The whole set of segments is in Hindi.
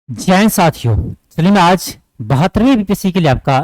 जैन साथियों, चलिए मैं आज 72वीं बीपीएससी के लिए आपका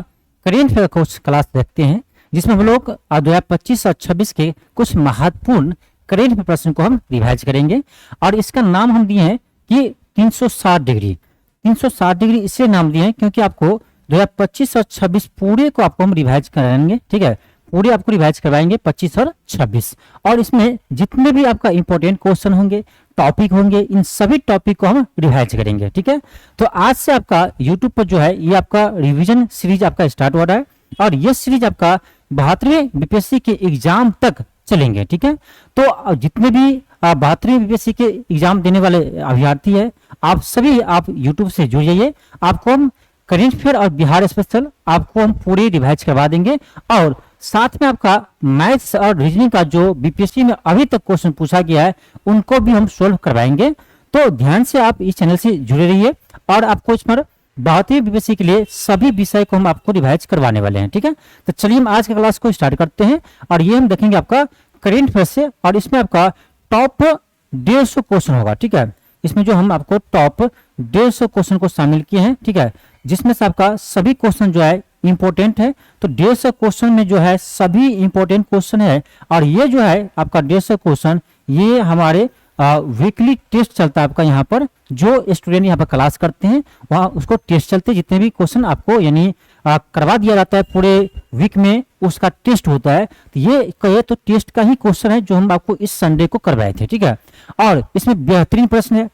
करेंट अफेयर कोर्स क्लास देखते हैं, जिसमें हम लोग 2025 और 26 के कुछ महत्वपूर्ण करेंट अफेयर प्रश्न को हम रिवाइज करेंगे। और इसका नाम हम दिए हैं कि 360 डिग्री। 360 डिग्री इसलिए नाम दिए हैं क्योंकि आपको 2025 और 26 पूरे को आपको हम रिवाइज कराएंगे। ठीक है, पूरे आपको रिवाइज करवाएंगे 25 और 26। और इसमें जितने भी आपका इंपॉर्टेंट क्वेश्चन होंगे, टॉपिक होंगे, इन सभी टॉपिक को हम रिवाइज करेंगे। ठीक है, तो आज से आपका यूट्यूब पर जो है ये आपका रिवीजन सीरीज आपका स्टार्ट हो रहा है और ये सीरीज आपका 72वें बीपीएससी के एग्जाम तक चलेंगे। ठीक है, तो जितने भी 72वें बीपीएससी के एग्जाम देने वाले अभ्यर्थी है, आप सभी आप यूट्यूब से जुड़ जाइए। आपको हम करेंट अफेयर और बिहार स्पेशल आपको हम पूरे रिवाइज करवा देंगे और साथ में आपका मैथ्स और रीजनिंग का जो बीपीएससी में अभी तक क्वेश्चन पूछा गया है उनको भी हम सोल्व करवाएंगे। तो ध्यान से आप इस चैनल से जुड़े रहिए और आपको इस पर 72वीं बीपीएससी के लिए सभी विषय को हम आपको रिवाइज करवाने वाले हैं। ठीक है, तो चलिए हम आज के क्लास को स्टार्ट करते हैं और ये हम देखेंगे आपका करेंट अफेयर से और इसमें आपका टॉप 150 क्वेश्चन होगा। ठीक है, इसमें जो हम आपको टॉप 150 क्वेश्चन को शामिल किए हैं। ठीक है, जिसमें से आपका सभी क्वेश्चन जो है इंपॉर्टेंट है। तो 150 क्वेश्चन में जो है सभी इंपॉर्टेंट क्वेश्चन है और ये जो है आपका 150 क्वेश्चन ये हमारे वीकली टेस्ट चलता है आपका। यहाँ पर जो स्टूडेंट यहाँ पर क्लास करते हैं वहाँ उसको टेस्ट चलते हैं, जितने भी क्वेश्चन आपको यानी करवा दिया जाता है पूरे वीक में उसका टेस्ट होता है। तो ये कहे तो टेस्ट का ही क्वेश्चन है जो हम आपको इस संडे को करवाए थे। ठीक है, और इसमें बेहतरीन प्रश्न है,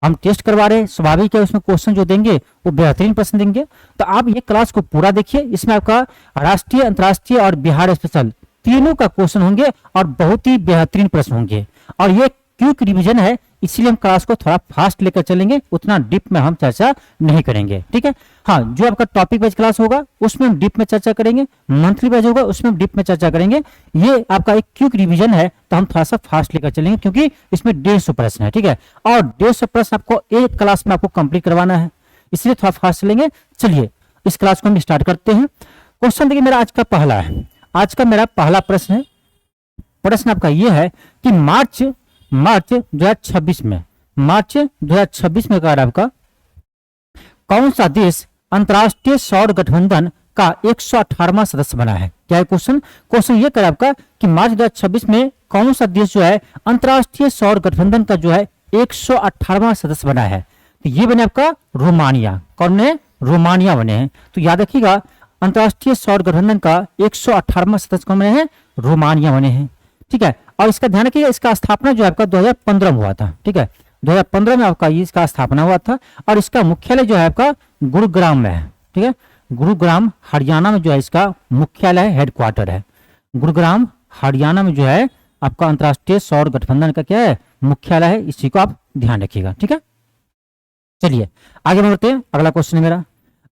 हम टेस्ट करवा रहे हैं, स्वाभाविक है उसमें क्वेश्चन जो देंगे वो बेहतरीन प्रश्न देंगे। तो आप ये क्लास को पूरा देखिए, इसमें आपका राष्ट्रीय, अंतर्राष्ट्रीय और बिहार स्पेशल तीनों का क्वेश्चन होंगे और बहुत ही बेहतरीन प्रश्न होंगे। और ये क्विक रिवीजन है, इसीलिए हम क्लास को थोड़ा फास्ट लेकर चलेंगे, उतना डीप में हम चर्चा नहीं करेंगे। ठीक है, हाँ, जो आपका टॉपिक वाइज क्लास होगा उसमें हम डीप में चर्चा करेंगे, मंथली वाइज होगा उसमें हम डीप में चर्चा करेंगे। ये आपका एक क्विक रिवीजन है तो हम थोड़ा सा फास्ट लेकर चलेंगे क्योंकि इसमें 150 प्रश्न है। ठीक है, और 150 प्रश्न आपको एक क्लास में आपको कंप्लीट करवाना है, इसलिए थोड़ा फास्ट चलेंगे। चलिए इस क्लास को हम स्टार्ट करते हैं। क्वेश्चन देखिए मेरा आज का पहला है, आज का मेरा पहला प्रश्न है। प्रश्न आपका यह है कि मार्च 2026 में, मार्च 2026 में कहा आपका कौन सा देश अंतर्राष्ट्रीय सौर गठबंधन का 118वां सदस्य बना है। क्या है क्वेश्चन? क्वेश्चन ये कर आपका कि मार्च 2026 में कौन सा देश जो है अंतर्राष्ट्रीय सौर गठबंधन का जो है 118वां सदस्य बना है। तो ये बने आपका रोमानिया। कौन है? रोमानिया बने हैं। तो याद रखिएगा अंतर्राष्ट्रीय सौर गठबंधन का 118वां सदस्य कौन बने हैं? रोमानिया बने हैं। ठीक है, और इसका ध्यान रखिएगा इसका स्थापना जो है आपका 2015 में हुआ था। ठीक है, 2015 में आपका इसका स्थापना हुआ था और इसका मुख्यालय जो है आपका गुरुग्राम में है। ठीक है, गुरुग्राम हरियाणा में जो है इसका मुख्यालय हेडक्वार्टर है। गुरुग्राम हरियाणा में जो है आपका अंतर्राष्ट्रीय सौर गठबंधन का क्या है? मुख्यालय है। इसी को आप ध्यान रखिएगा। ठीक है, चलिए आगे बढ़ते हैं। अगला क्वेश्चन है मेरा,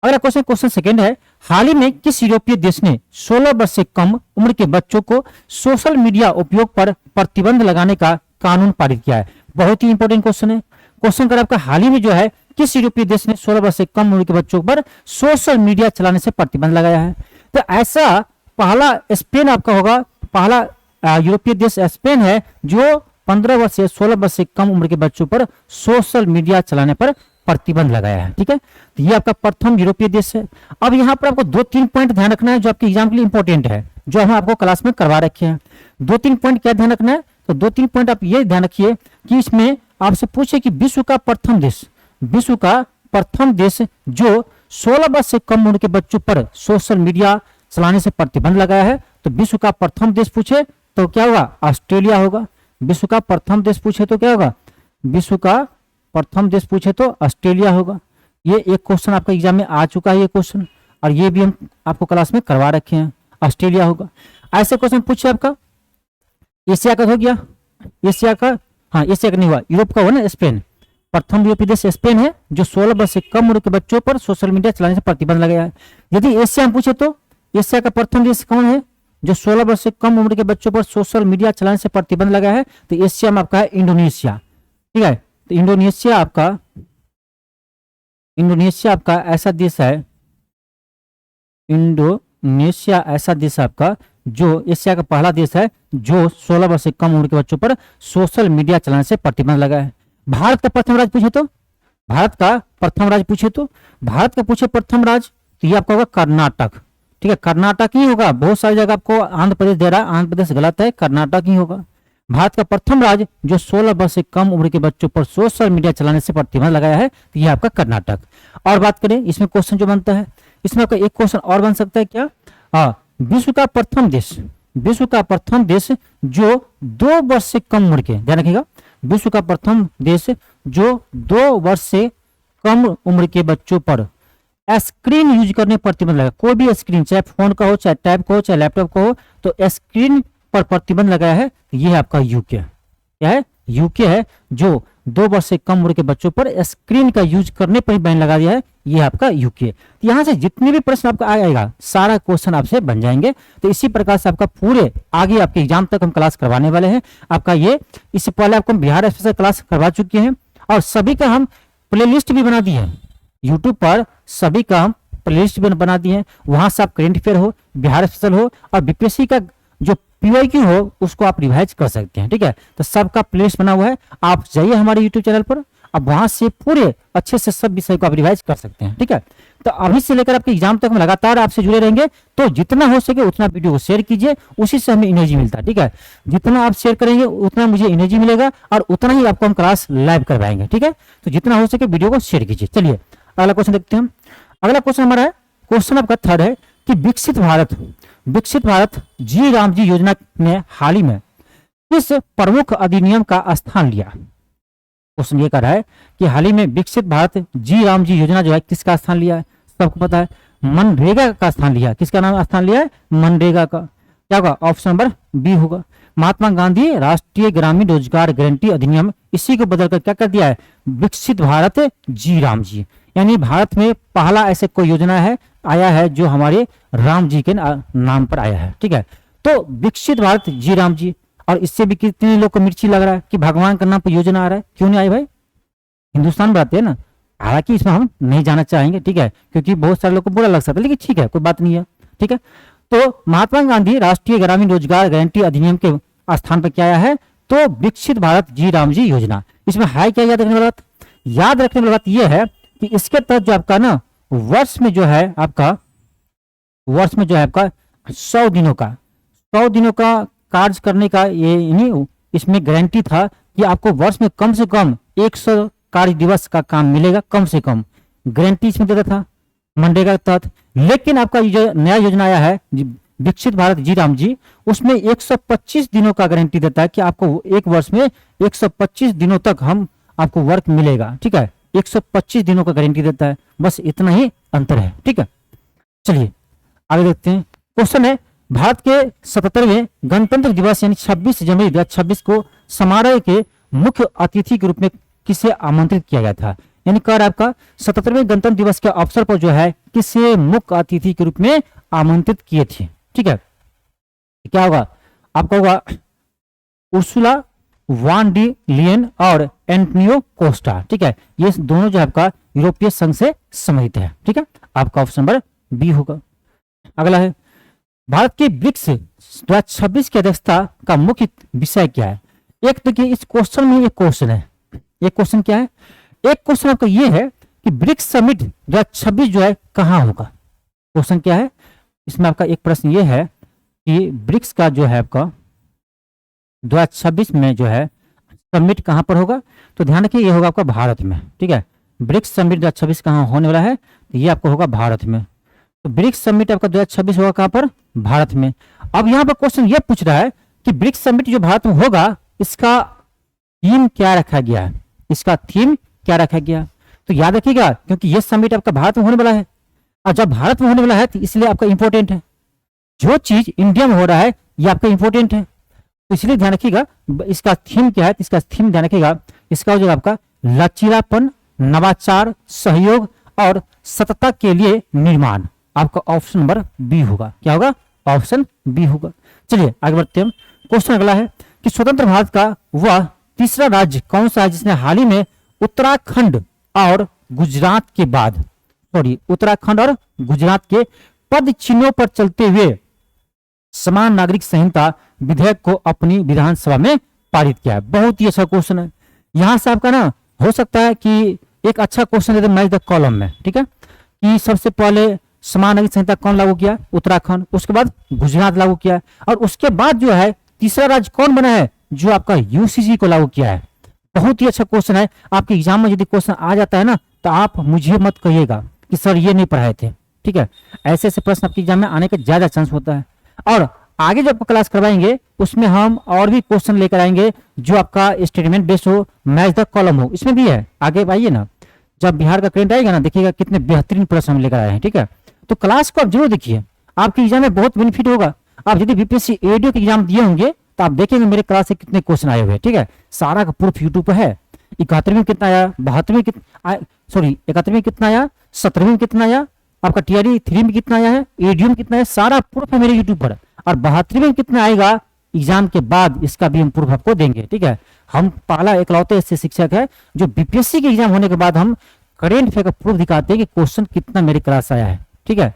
अगला क्वेश्चन क्वेश्चन सेकंड है, हाल ही में किस यूरोपीय देश ने 16 वर्ष से कम उम्र के बच्चों को सोशल मीडिया उपयोग पर प्रतिबंध लगाने का कानून पारित किया है? बहुत ही इंपॉर्टेंट क्वेश्चन है। क्वेश्चन कर आपका हाल ही में जो है किस यूरोपीय देश ने 16 वर्ष से कम उम्र के बच्चों पर सोशल मीडिया चलाने से प्रतिबंध लगाया है? तो ऐसा पहला स्पेन आपका होगा, पहला यूरोपीय देश स्पेन है जो 15 वर्ष से 16 वर्ष से कम उम्र के बच्चों पर सोशल मीडिया चलाने पर प्रतिबंध लगाया है। ठीक है, तो ये आपका प्रथम यूरोपीय देश है। अब यहाँ पर आपको 2-3 पॉइंट ध्यान रखना है जो आपके एग्जाम के लिए इंपॉर्टेंट है, जो हम आपको क्लास में करवा रखे हैं। 2-3 पॉइंट क्या ध्यान रखना है? तो 2-3 पॉइंट आप ये ध्यान रखिए कि इसमें आपसे पूछे कि विश्व का प्रथम देश, विश्व का प्रथम देश जो 16 वर्ष से कम उम्र के बच्चों पर सोशल मीडिया चलाने से प्रतिबंध लगाया है। तो विश्व का प्रथम देश पूछे तो क्या होगा? ऑस्ट्रेलिया होगा। विश्व का प्रथम देश पूछे तो क्या होगा? विश्व का प्रथम देश पूछे तो ऑस्ट्रेलिया होगा। ये एक क्वेश्चन आपका एग्जाम में आ चुका है ये क्वेश्चन, और ये भी हम आपको क्लास में करवा रखे हैं, ऑस्ट्रेलिया होगा। ऐसे क्वेश्चन पूछे आपका एशिया का हो गया, एशिया का, हाँ एशिया का नहीं हुआ, यूरोप का हुआ ना, स्पेन। प्रथम यूरोपीय देश स्पेन है जो 16 वर्ष से कम उम्र के बच्चों पर सोशल मीडिया चलाने से प्रतिबंध लगाया है। यदि एशिया में पूछे तो एशिया का प्रथम देश कौन है जो 16 वर्ष से कम उम्र के बच्चों पर सोशल मीडिया चलाने से प्रतिबंध लगाया है? तो एशिया में आपका है इंडोनेशिया। ठीक है, तो इंडोनेशिया आपका ऐसा देश है, इंडोनेशिया ऐसा देश आपका जो एशिया का पहला देश है जो 16 वर्ष से कम उम्र के बच्चों पर सोशल मीडिया चलाने से प्रतिबंध लगा है। भारत का प्रथम राज्य पूछे तो भारत का प्रथम राज्य पूछे तो भारत का पूछे प्रथम राज्य तो ये आपका होगा कर्नाटक। ठीक है, कर्नाटक ही होगा। बहुत सारी जगह आपको आंध्र प्रदेश दे रहा है, आंध्र प्रदेश गलत है, कर्नाटक ही होगा। भारत का प्रथम राज्य जो 16 वर्ष से कम उम्र के बच्चों पर सोशल मीडिया चलाने से प्रतिबंध लगाया है तो यह आपका कर्नाटक। और बात करें इसमें क्वेश्चन जो बनता है, इसमें आपका एक क्वेश्चन और बन सकता है क्या, विश्व का प्रथम देश, विश्व का प्रथम देश जो 2 वर्ष से कम उम्र के, ध्यान रखिएगा, विश्व का प्रथम देश जो 2 वर्ष से कम उम्र के बच्चों पर स्क्रीन यूज करने पर प्रतिबंध लगा। कोई भी स्क्रीन, चाहे फोन का हो, चाहे टैब का हो, चाहे लैपटॉप का हो, तो स्क्रीन पर प्रतिबंध लगाया है तो यह है आपका यूके। क्या है, यूके है जो 2 वर्ष से कम उम्र के बच्चों पर स्क्रीन का यूज करने पर ही बैन लगा दिया है, यह आपका यूके। तो यहां से जितने भी प्रश्न आपका आएगा सारा क्वेश्चन आपसे बन जाएंगे। तो इसी प्रकार से आपका पूरे आगे आपके एग्जाम तक हम क्लास करवाने वाले हैं। आपका ये इससे पहले आपको बिहार स्पेशल क्लास करवा चुके हैं और सभी का हम प्लेलिस्ट भी बना दिए हैं। यूट्यूब पर सभी का हम प्लेलिस्ट भी बना दिए हैं। वहां से आप करेंट अफेयर हो, बिहार स्पेशल हो और बीपीएससी का जो पीवाईक्यू हो उसको आप रिवाइज कर सकते हैं। ठीक है, तो सबका प्लेलिस्ट बना हुआ है, आप जाइए हमारे यूट्यूब चैनल पर, अब वहां से पूरे अच्छे से सब विषय को आप रिवाइज कर सकते हैं। ठीक है, तो अभी से लेकर आपके एग्जाम तक हम लगातार आपसे जुड़े रहेंगे। तो जितना हो सके उतना वीडियो को शेयर कीजिए, उसी से हमें एनर्जी मिलता है। ठीक है, जितना आप शेयर करेंगे उतना मुझे एनर्जी मिलेगा और उतना ही आपको हम क्लास लाइव करवाएंगे। ठीक है, तो जितना हो सके वीडियो को शेयर कीजिए। चलिए अगला क्वेश्चन देखते हैं हम। अगला क्वेश्चन हमारा है, क्वेश्चन आपका थर्ड है कि विकसित भारत जी राम जी योजना ने हाल ही में किस प्रमुख अधिनियम का स्थान लिया। क्वेश्चन ये कर रहा है कि हाल ही में विकसित भारत जी राम जी योजना जो है किसका स्थान लिया है। सबको पता है मनरेगा का स्थान लिया। किसका नाम स्थान लिया है, मनरेगा का। क्या होगा, ऑप्शन नंबर बी होगा। महात्मा गांधी राष्ट्रीय ग्रामीण रोजगार गारंटी अधिनियम, इसी को बदलकर क्या कर दिया है, विकसित भारत जी राम जी। यानी भारत में पहला ऐसे कोई योजना है आया है जो हमारे राम जी के नाम पर आया है। ठीक है, तो विकसित भारत जी राम जी। और इससे भी कितने लोग को मिर्ची लग रहा है कि भगवान का नाम पर योजना आ रहा है। क्यों नहीं आई भाई, हिंदुस्तान बनाते हैं ना। हालांकि इसमें हम नहीं जाना चाहेंगे, ठीक है, क्योंकि बहुत सारे लोग को बुरा लग सकता है, लेकिन ठीक है, कोई बात नहीं है। ठीक है, तो महात्मा गांधी राष्ट्रीय ग्रामीण रोजगार गारंटी अधिनियम के स्थान पर क्या आया है, तो विकसित भारत जी राम जी योजना। इसमें है क्या याद रखने वाली बात, याद रखने वाली बात यह है कि इसके तहत जो आपका ना वर्ष में जो है आपका 100 दिनों का कार्य करने का ये नहीं, इसमें गारंटी था कि आपको वर्ष में कम से कम 100 कार्य दिवस का काम मिलेगा, कम से कम गारंटी इसमें देता था मनरेगा के तहत। लेकिन आपका ये जो नया योजना आया है विकसित भारत जी राम जी, उसमें 125 दिनों का गारंटी देता है कि आपको एक वर्ष में 125 दिनों तक हम आपको वर्क मिलेगा। ठीक है, 125 दिनों का गारंटी देता है, बस इतना ही अंतर है। ठीक है, चलिए आगे देखते हैं। क्वेश्चन है, भारत के 77वें गणतंत्र दिवस यानी 26 जनवरी 2026 को समारोह के मुख्य अतिथि के रूप में किसे आमंत्रित किया गया था। यानी कर आपका 77वें गणतंत्र दिवस के अवसर पर जो है किसे मुख्य अतिथि के रूप में आमंत्रित किए थे। ठीक है, क्या होगा आपका, होगा उर्सुला वान डी लियन और एंटोनियो कोस्टा। ठीक है, ये दोनों जो आपका यूरोपीय संघ से संबंधित है। ठीक है, आपका ऑप्शन नंबर बी होगा। अगला है, भारत की ब्रिक्स 2026 की अध्यक्षता का मुख्य विषय क्या है। एक देखिए इस क्वेश्चन में एक क्वेश्चन है, एक क्वेश्चन क्या है, एक क्वेश्चन आपका ये है कि ब्रिक्स समिट 2026 जो है कहाँ होगा। क्वेश्चन क्या है, इसमें आपका एक प्रश्न ये है कि ब्रिक्स का जो है आपका 2026 में जो है समिट कहां पर होगा। तो ध्यान रखिए ये होगा आपका भारत में। ठीक है, ब्रिक्स समिट 2026 कहां होने वाला है, तो ये आपको होगा भारत में। तो ब्रिक्स समिट आपका 2026 होगा कहां पर, भारत में। अब यहां पर क्वेश्चन ये पूछ रहा है कि ब्रिक्स समिट जो भारत में होगा इसका थीम क्या रखा गया है, इसका थीम क्या रखा गया। तो याद रखिएगा क्योंकि ये समिट आपका भारत में होने वाला है और जब भारत में होने वाला है तो इसलिए आपका इंपॉर्टेंट है। जो चीज इंडिया में हो रहा है ये आपका इंपॉर्टेंट है, तो इसलिए ध्यान रखिएगा इसका थीम क्या है। तो इसका थीम ध्यान रखिएगा, इसका जो आपका लचीलापन, नवाचार, सहयोग और सततता के लिए निर्माण। आपका ऑप्शन नंबर बी होगा। क्या होगा, ऑप्शन बी होगा। चलिए आगे बढ़ते हैं। क्वेश्चन अगला है कि स्वतंत्र भारत का वह तीसरा राज्य कौन सा है जिसने हाल ही में उत्तराखंड और गुजरात के बाद, उत्तराखंड और गुजरात के पद चिन्हों पर चलते हुए समान नागरिक संहिता विधेयक को अपनी विधानसभा में पारित किया है। बहुत ही अच्छा क्वेश्चन है। यहां से आपका ना हो सकता है कि एक अच्छा क्वेश्चन देते मैच द कॉलम में, ठीक है, कि सबसे पहले समान नागरिक संहिता कौन लागू किया? उत्तराखंड। उसके बाद गुजरात लागू किया, और उसके बाद जो है तीसरा राज्य कौन बना है? जो आपका यूसीसी को लागू किया है। बहुत ही अच्छा क्वेश्चन है। आपके एग्जाम में यदि क्वेश्चन आ जाता है ना, तो आप मुझे मत कहिएगा कि सर ये नहीं पढ़ाए थे, ठीक है। ऐसे ऐसे प्रश्न आपके एग्जाम में आने का ज्यादा चांस होता है। और आगे जो आपको क्लास करवाएंगे उसमें हम और भी क्वेश्चन लेकर आएंगे जो आपका स्टेटमेंट बेस्ड हो, मैच द कॉलम हो, इसमें भी है। आगे आइए ना, जब बिहार का करंट आएगा ना, देखिएगा कितने बेहतरीन प्रश्न हम लेकर आए हैं, ठीक है। तो क्लास को आप जरूर देखिए, आपके एग्जाम में बहुत बेनिफिट होगा। आप यदि बीपीएससी एडीओ के एग्जाम दिए होंगे तो आप देखेंगे मेरे क्लास से कितने क्वेश्चन आए हुए हैं, ठीक है। सारा का प्रूफ यूट्यूब पर है। 71वीं में कितना आया, 72वीं कितना, सॉरी 71वीं में कितना आया, 17वीं में कितना आया, आपका टीआरई 3 में कितना आया है, एडीओ में कितना है, सारा प्रूफ है मेरे यूट्यूब पर। और 72वीं में कितना आएगा एग्जाम के बाद, इसका भी हम प्रूफ आपको देंगे, ठीक है। हम पहला एकलौते ऐसे शिक्षक है जो बीपीएससी के एग्जाम होने के बाद हम करेंट अफेयर का प्रूफ दिखाते हैं कि क्वेश्चन कितना मेरे क्लास आया है, ठीक है,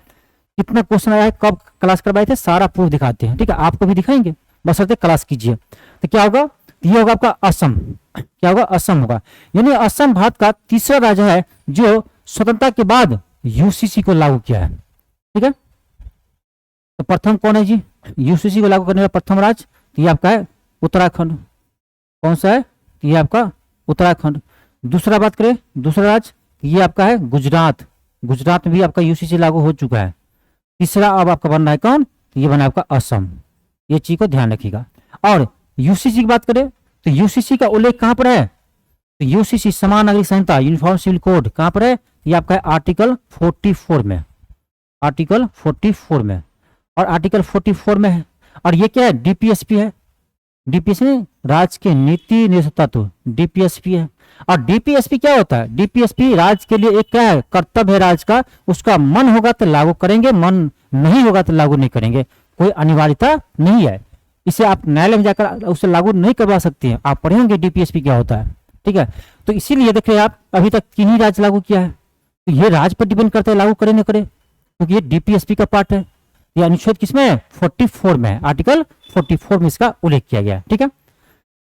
कितना क्वेश्चन आया है, कब क्लास करवाए थे, सारा प्रूफ दिखाते हैं, ठीक है। आपको भी दिखाएंगे, बशर्ते क्लास कीजिए। तो क्या होगा? ये होगा आपका असम। क्या होगा? असम होगा। यानी असम भारत का तीसरा राज्य है जो स्वतंत्रता के बाद यूसीसी को लागू किया है, ठीक है। तो प्रथम कौन है जी यूसीसी को लागू करने वाला प्रथम राज्य? तो ये आपका है उत्तराखंड। कौन सा है? तो ये आपका उत्तराखंड। दूसरा बात करें, दूसरा राज्य ये आपका है गुजरात। गुजरात में भी आपका यूसीसी लागू हो चुका है। तीसरा अब आपका बन रहा है कौन? तो ये बना आपका असम। ये चीज को ध्यान रखिएगा। और यूसीसी की बात करें तो यूसीसी का उल्लेख कहां पर है? तो यूसीसी समान नागरिक संहिता यूनिफॉर्म सिविल कोड कहां पर है? ये आपका है आर्टिकल 44 में। आर्टिकल 44 में, और आर्टिकल 44 में है। और ये क्या है? डीपीएसपी है। डीपीएसपी राज्य के नीति निर्देशक तत्व, डीपीएसपी है। और डीपीएसपी क्या होता है? डीपीएसपी राज्य के लिए एक क्या है? कर्तव्य है राज्य का। उसका मन होगा तो लागू करेंगे, मन नहीं होगा तो लागू नहीं करेंगे। कोई अनिवार्यता नहीं है। इसे आप न्यायालय में जाकर उसे लागू नहीं करवा सकते हैं। आप पढ़ेंगे डीपीएसपी क्या होता है, ठीक है। तो इसीलिए देख रहे हैं आप, अभी तक 3 ही राज्य लागू किया है। तो ये राज्य पर डिपेंड करता है लागू करे न करे, क्योंकि ये डीपीएसपी का पार्ट है। ये अनुच्छेद किसमें है? 44 में है। आर्टिकल 44 में इसका उल्लेख किया गया है, ठीक है।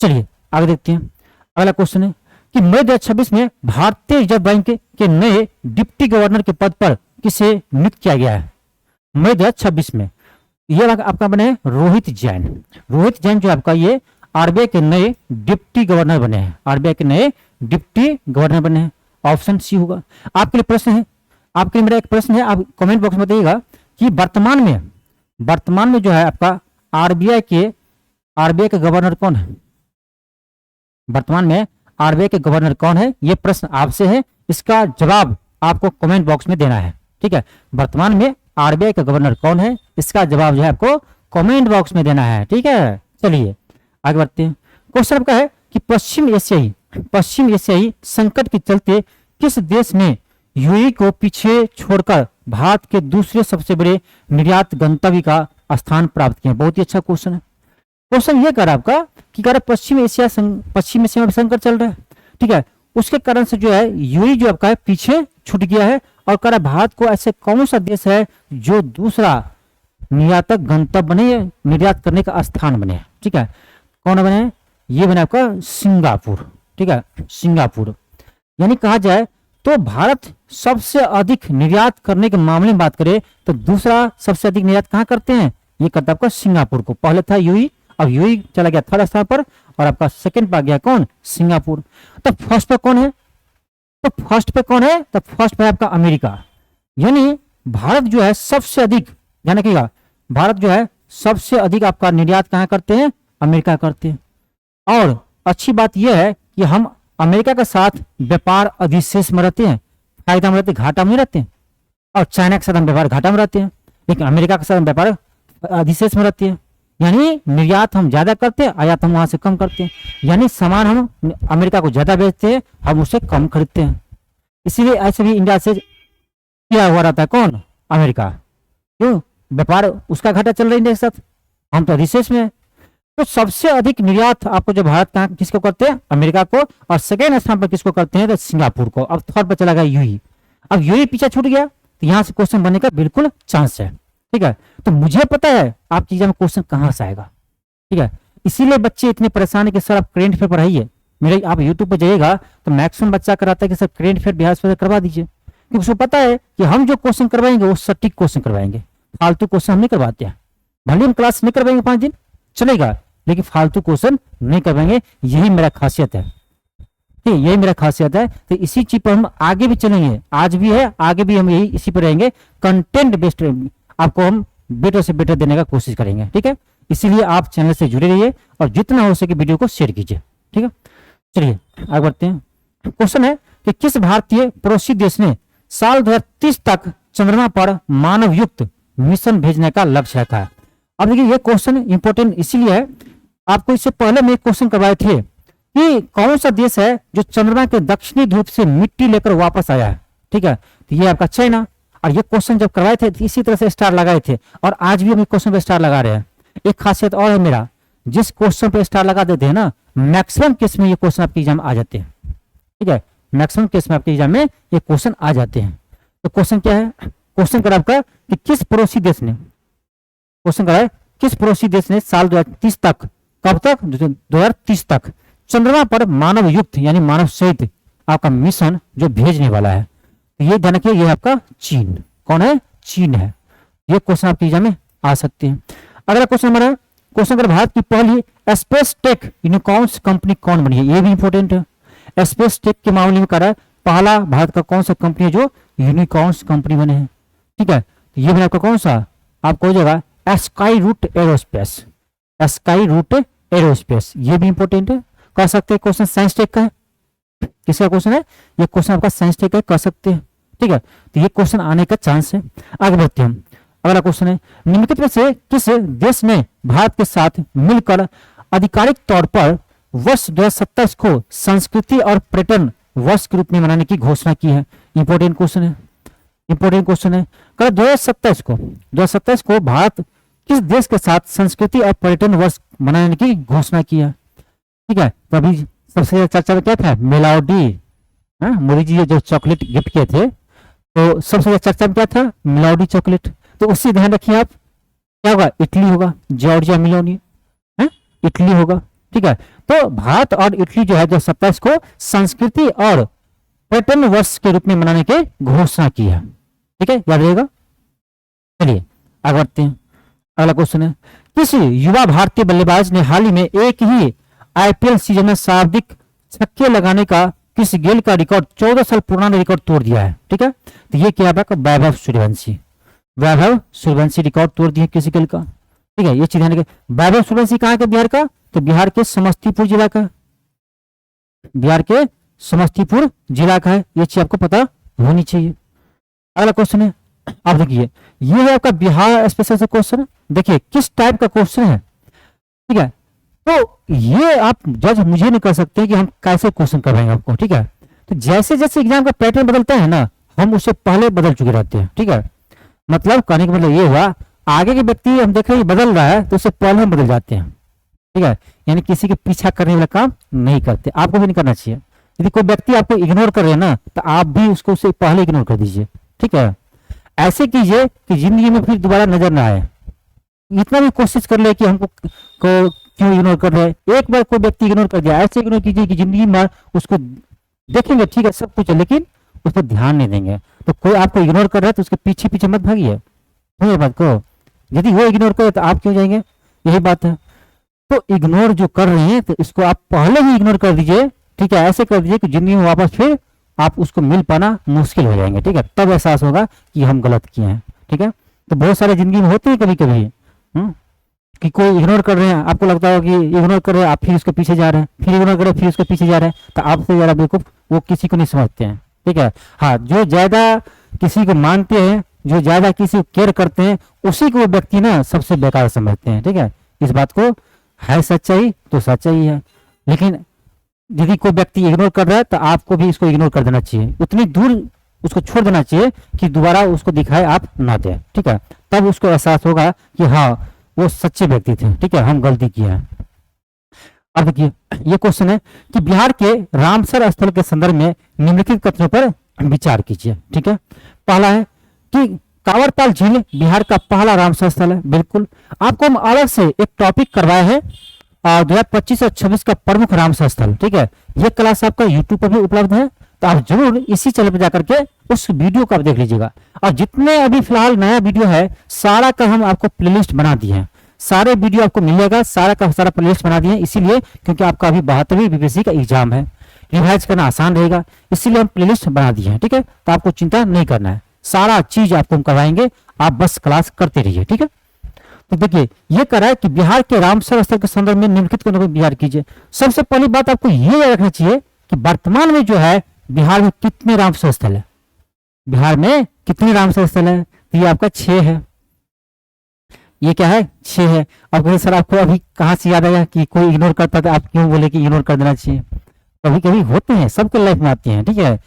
चलिए आगे देखते हैं। अगला क्वेश्चन है कि मई 2026 में भारतीय रिजर्व बैंक के नए डिप्टी गवर्नर के पद पर किसे नियुक्त किया गया है? मई 2026 में ये आपका बने रोहित जैन। रोहित जैन जो आपका ये आरबीआई के नए डिप्टी गवर्नर बने हैं। आरबीआई के नए डिप्टी गवर्नर बने हैं। ऑप्शन सी होगा। आपके लिए प्रश्न है, आपके लिए मेरा एक प्रश्न है, आप कमेंट बॉक्स में बताइएगा कि वर्तमान में जो है आपका आरबीआई के गवर्नर कौन है? वर्तमान में आरबीआई के गवर्नर कौन है? ये प्रश्न आपसे है। इसका जवाब आपको कमेंट बॉक्स में देना है, ठीक है। वर्तमान में आरबीआई का गवर्नर कौन है? इसका जवाब जो है आपको कमेंट बॉक्स में देना है, ठीक है। चलिए आगे बढ़ते हैं। क्वेश्चन आपका है कि पश्चिम एशियाई संकट के चलते किस देश ने यूएई को पीछे छोड़कर भारत के दूसरे सबसे बड़े निर्यात गंतव्य का स्थान प्राप्त किया? बहुत ही अच्छा क्वेश्चन है। क्वेश्चन ये कर आपका कि कर पश्चिम एशिया में संकट चल रहा है, ठीक है। उसके कारण से जो है यूएई जो आपका है पीछे छूट गया है। और कह रहा भारत को ऐसे कौन सा देश है जो दूसरा निर्यातक गंतव्य बने, निर्यात करने का स्थान बने, ठीक है। कौन बने? ये बने आपका सिंगापुर, ठीक है। सिंगापुर यानी कहा जाए तो भारत सबसे अधिक निर्यात करने के मामले में बात करें तो दूसरा सबसे अधिक निर्यात कहां करते हैं? ये करता आपका सिंगापुर को। पहले था यूएई, अब यूएई चला गया थर्ड स्थान पर, और आपका सेकंड पर आ गया कौन? सिंगापुर। तो फर्स्ट पे कौन है? तो फर्स्ट पे आपका अमेरिका। यानी भारत जो है सबसे अधिक, ध्यान रखिएगा, भारत जो है सबसे अधिक आपका निर्यात कहां करते हैं? अमेरिका करते हैं। और अच्छी बात यह है कि हम अमेरिका के साथ व्यापार अधिशेष में रहते हैं, फायदा में रहते हैं, घाटा में नहीं रहते हैं। और चाइना के साथ हम व्यापार घाटा में रहते हैं, लेकिन अमेरिका के साथ हम व्यापार अधिशेष में रहते हैं। यानी निर्यात हम ज्यादा करते हैं, आयात हम वहां से कम करते हैं। यानी सामान हम अमेरिका को ज्यादा बेचते हैं, हम उससे कम खरीदते हैं। इसीलिए ऐसे भी इंडिया से क्या हुआ रहता है? कौन? अमेरिका। क्यों? व्यापार उसका घाटा चल रहा है इंडिया के साथ, हम तो अधिशेष में है। तो सबसे अधिक निर्यात आपको जो भारत का किसको करते हैं? अमेरिका को। और सेकेंड स्थान पर किसको करते हैं? तो सिंगापुर को। अब थर्ड पर चला गया यूएई। अब यूएई पीछे छूट गया तो यहां से क्वेश्चन बनने का बिल्कुल चांस है, ठीक है। तो मुझे पता है आपकी एग्जाम में क्वेश्चन कहां से आएगा, ठीक है। इसीलिए बच्चे इतने परेशान है कि सर आप करेंट अफेयर पढ़ाइए, मेरे आप यूट्यूब पर जाइएगा तो मैक्सिमम बच्चा कराता है कि सर करेंट अफेयर बिहार से करवा दीजिए, क्योंकि उसको पता है कि हम जो क्वेश्चन करवाएंगे वो सटीक क्वेश्चन करवाएंगे, फालतू क्वेश्चन हम नहीं करवाते हैं। भले हम क्लास नहीं करवाएंगे 5 दिन चलेगा, लेकिन फालतू क्वेश्चन नहीं करवाएंगे, यही मेरा खासियत है, ठीक, यही मेरा खासियत है। तो इसी चीज पर हम आगे भी चलेंगे, आज भी है आगे भी हम यही इसी पर रहेंगे, कंटेंट बेस्ड आपको हम बेटर से बेटर देने का कोशिश करेंगे, ठीक है। इसीलिए आप चैनल से जुड़े रहिए और जितना हो सके वीडियो को शेयर कीजिए, ठीक है। चलिए आगे बढ़ते हैं। क्वेश्चन है कि किस भारतीय पड़ोसी देश ने साल 2030 तक चंद्रमा पर मानव युक्त मिशन भेजने का लक्ष्य रखा है। अब देखिए ये क्वेश्चन इंपॉर्टेंट इसीलिए है, आपको इससे पहले मैं क्वेश्चन करवाए थे कि कौन सा देश है जो चंद्रमा के दक्षिणी ध्रुव से मिट्टी लेकर वापस आया है, ठीक है। तो ये आपका चाइना, और ये क्वेश्चन जब करवाए थे तो इसी तरह से स्टार लगाए थे, और आज भी हम क्वेश्चन पे स्टार लगा रहे हैं। एक खासियत और है मेरा, जिस क्वेश्चन पे स्टार लगा देते हैं ना, मैक्सिमम केस में ये क्वेश्चन आपके एग्जाम आ जाते हैं, ठीक है। मैक्सिमम केस में आपके एग्जाम में ये क्वेश्चन आ जाते हैं। तो क्वेश्चन क्या है, क्वेश्चन करा आपका कि किस पड़ोसी देश ने, क्वेश्चन करा है किस पड़ोसी देश ने साल 2030 तक, कब तक, 2030 तक चंद्रमा पर मानव युक्त यानी मानव सहित आपका मिशन जो भेजने वाला है। तो ये ध्यान रखिए, ये आपका चीन, कौन है, चीन है। ये क्वेश्चन आपके एग्जाम में आ सकते हैं। अगला क्वेश्चन हमारा, क्वेश्चन अगर भारत की पहली स्पेस टेक यूनिकॉर्न्स कंपनी कौन बनी है, ये भी इंपॉर्टेंट है। स्पेस टेक के मामले में कह रहा है पहला भारत का कौन सा कंपनी है जो यूनिकॉर्न्स कंपनी बने हैं, ठीक है। तो ये बना आपका कौन सा, आपको हो जाएगा Skyroot aerospace, Skyroot aerospace, ये भी इंपॉर्टेंट है, कह सकते हैं क्वेश्चन साइंस टेक का है। किसका क्वेश्चन है, ये क्वेश्चन आपका साइंस टेक है, कह सकते हैं, ठीक है। तो ये क्वेश्चन आने का चांस है। आगे बढ़ते हैं हम। अगला क्वेश्चन है, निम्नलिखित में से किस देश ने भारत के साथ मिलकर आधिकारिक तौर पर वर्ष 2027 को संस्कृति और पर्यटन वर्ष के रूप में मनाने की घोषणा की है। इंपॉर्टेंट क्वेश्चन है, इंपॉर्टेंट क्वेश्चन है। कल 2027 को भारत किस देश के साथ संस्कृति और पर्यटन वर्ष मनाने की घोषणा की है, ठीक है। तो अभी सबसे ज्यादा चर्चा में क्या था, मेलाउडी, मोदी जी जो चॉकलेट गिफ्ट किए थे, तो सबसे ज्यादा चर्चा में क्या था, मेलाउडी चॉकलेट। तो उससे ध्यान रखिए आप, क्या होगा, इटली होगा, जॉर्जिया मेलोनी है, इटली होगा, ठीक है। तो भारत और इटली जो है 2027 को संस्कृति और पर्यटन वर्ष के रूप में मनाने की घोषणा की है, ठीक है, याद रहेगा। चलिए आगे बढ़ते हैं। अगला क्वेश्चन है, किस युवा भारतीय बल्लेबाज ने हाल ही में एक ही आईपीएल सीजन में सर्वाधिक छक्के लगाने का किस गेल का रिकॉर्ड 14 साल पुराना रिकॉर्ड तोड़ दिया है, ठीक है। तो ये क्या है, वैभव सूर्यवंशी, वैभव सूर्यवंशी रिकॉर्ड तोड़ दिया किस गेल का, ठीक है। ये चीज ध्यान रखिए। वैभव सूर्यवंशी कहाँ का, बिहार का, तो बिहार के समस्तीपुर जिला का, बिहार के समस्तीपुर जिला का है, ये चीज आपको पता होनी चाहिए। अगला क्वेश्चन है, आप देखिए ये है आपका बिहार स्पेशल से क्वेश्चन, देखिए किस टाइप का क्वेश्चन है, ठीक है। तो ये आप जज मुझे नहीं कर सकते कि हम कैसे क्वेश्चन करवाएंगे आपको, ठीक है। तो जैसे जैसे एग्जाम का पैटर्न बदलता है ना, हम उससे पहले बदल चुके रहते हैं, ठीक है। मतलब कहने का मतलब ये हुआ, आगे के व्यक्ति हम देख रहे हैं बदल रहा है तो उससे पहले हम बदल जाते हैं, ठीक है। यानी किसी के पीछा करने वाला काम नहीं करते, आपको भी नहीं करना चाहिए। यदि कोई व्यक्ति आपको इग्नोर कर रहे हैं ना, तो आप भी उसको उससे पहले इग्नोर कर दीजिए, ठीक है। ऐसे कीजिए कि जिंदगी में फिर दोबारा नजर ना आए। इतना भी कोशिश कर ले कि हमको को क्यों इग्नोर कर रहे हैं, एक बार कोई व्यक्ति इग्नोर कर दिया, ऐसे इग्नोर कीजिए कि जिंदगी में उसको देखेंगे, ठीक है, सब कुछ है, लेकिन उस पर ध्यान नहीं देंगे। तो कोई आपको इग्नोर कर रहा है तो उसके पीछे पीछे मत भागिए, बात को। यदि वो इग्नोर करे तो आप क्यों जाएंगे, यही बात है। तो इग्नोर जो कर रहे हैं तो इसको आप पहले ही इग्नोर कर दीजिए, ठीक है। ऐसे कर दीजिए कि जिंदगी में वापस फिर आप उसको मिल पाना मुश्किल हो जाएंगे, ठीक है। तब एहसास होगा कि हम गलत किए हैं, ठीक है। तो बहुत सारे जिंदगी में होते हैं कभी कभी कि कोई इग्नोर कर रहे हैं, आपको लगता है कि इग्नोर कर रहे हैं, आप फिर उसके पीछे जा रहे हैं, फिर इग्नोर कर रहे हैं, फिर उसके पीछे जा रहे हैं, तो आपसे ज्यादा बेवकूफ वो किसी को नहीं समझते हैं, ठीक है। हाँ, जो ज्यादा किसी को मानते हैं, जो ज्यादा किसी को केयर करते हैं, उसी को वो व्यक्ति ना सबसे बेकार समझते हैं, ठीक है। इस बात को है सच्चाई तो सच्चाई है, लेकिन यदि कोई व्यक्ति इग्नोर कर रहा है तो आपको भी इसको इग्नोर कर देना चाहिए, उतनी दूर उसको छोड़ देना चाहिए कि दोबारा उसको दिखाए आप ना दें, ठीक है। तब उसको एहसास होगा कि हाँ वो सच्चे व्यक्ति थे, ठीक है, हम गलती किए हैं। अब देखिए ये क्वेश्चन है कि बिहार के रामसर स्थल के संदर्भ में निम्नलिखित कथनों पर विचार कीजिए, ठीक है। पहला है कि कांवरताल झील बिहार का पहला रामसर स्थल है, बिल्कुल। आपको हम अलग से एक टॉपिक करवाए हैं 2025 और 26 का प्रमुख रामसर स्थल, ठीक है। ये क्लास आपका यूट्यूब पर भी उपलब्ध है, तो आप जरूर इसी चैनल पर जाकर के उस वीडियो को आप देख लीजिएगा। और जितने अभी फिलहाल नया वीडियो है सारा का हम आपको प्लेलिस्ट बना दिए हैं, सारे वीडियो आपको मिल जाएगा, सारा का सारा प्लेलिस्ट बना दिए हैं, इसीलिए क्योंकि आपका अभी 72वीं बीपीएससी का एग्जाम है, रिवाइज करना आसान रहेगा, इसीलिए हम प्लेलिस्ट बना दिए हैं, ठीक है। तो आपको चिंता नहीं करना है, सारा चीज आपको हम करवाएंगे, आप बस क्लास करते रहिए, ठीक है। तो देखिए ये कह रहा है कि बिहार के रामसर स्थल के संदर्भ में निम्नलिखित को विचार कीजिए। सबसे पहली बात आपको ये याद रखना चाहिए कि वर्तमान में जो है बिहार में कितने रामसर स्थल है, बिहार में कितने रामसर स्थल है, तो ये आपका 6 है। ये क्या है, 6 है। अब कहीं सर आपको अभी कहाँ से याद आया कि कोई इग्नोर करता था, आप क्यों बोले कि इग्नोर कर देना चाहिए? कभी कभी होते हैं, सबके लाइफ में आते हैं, ठीक है।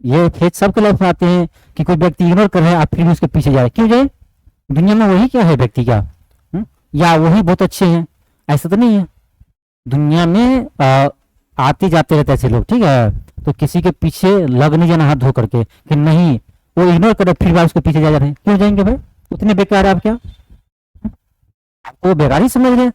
ये फेज सबके लाइफ में आते हैं कि कोई व्यक्ति इग्नोर कर रहे हैं, आप फिर भी उसके पीछे जा रहे हैं, क्यों जाए? दुनिया में वही क्या है व्यक्ति क्या, या वही बहुत अच्छे हैं, ऐसा तो नहीं है। दुनिया में आते जाते रहते ऐसे लोग, ठीक है। तो किसी के पीछे लग नहीं जाना हाथ धो करके कि नहीं वो इग्नोर करे फिर भी उसके पीछे जा रहे हैं, क्यों जाएंगे भाई? उतने बेकार है आप क्या? आपको बेकार ही समझ रहे हैं?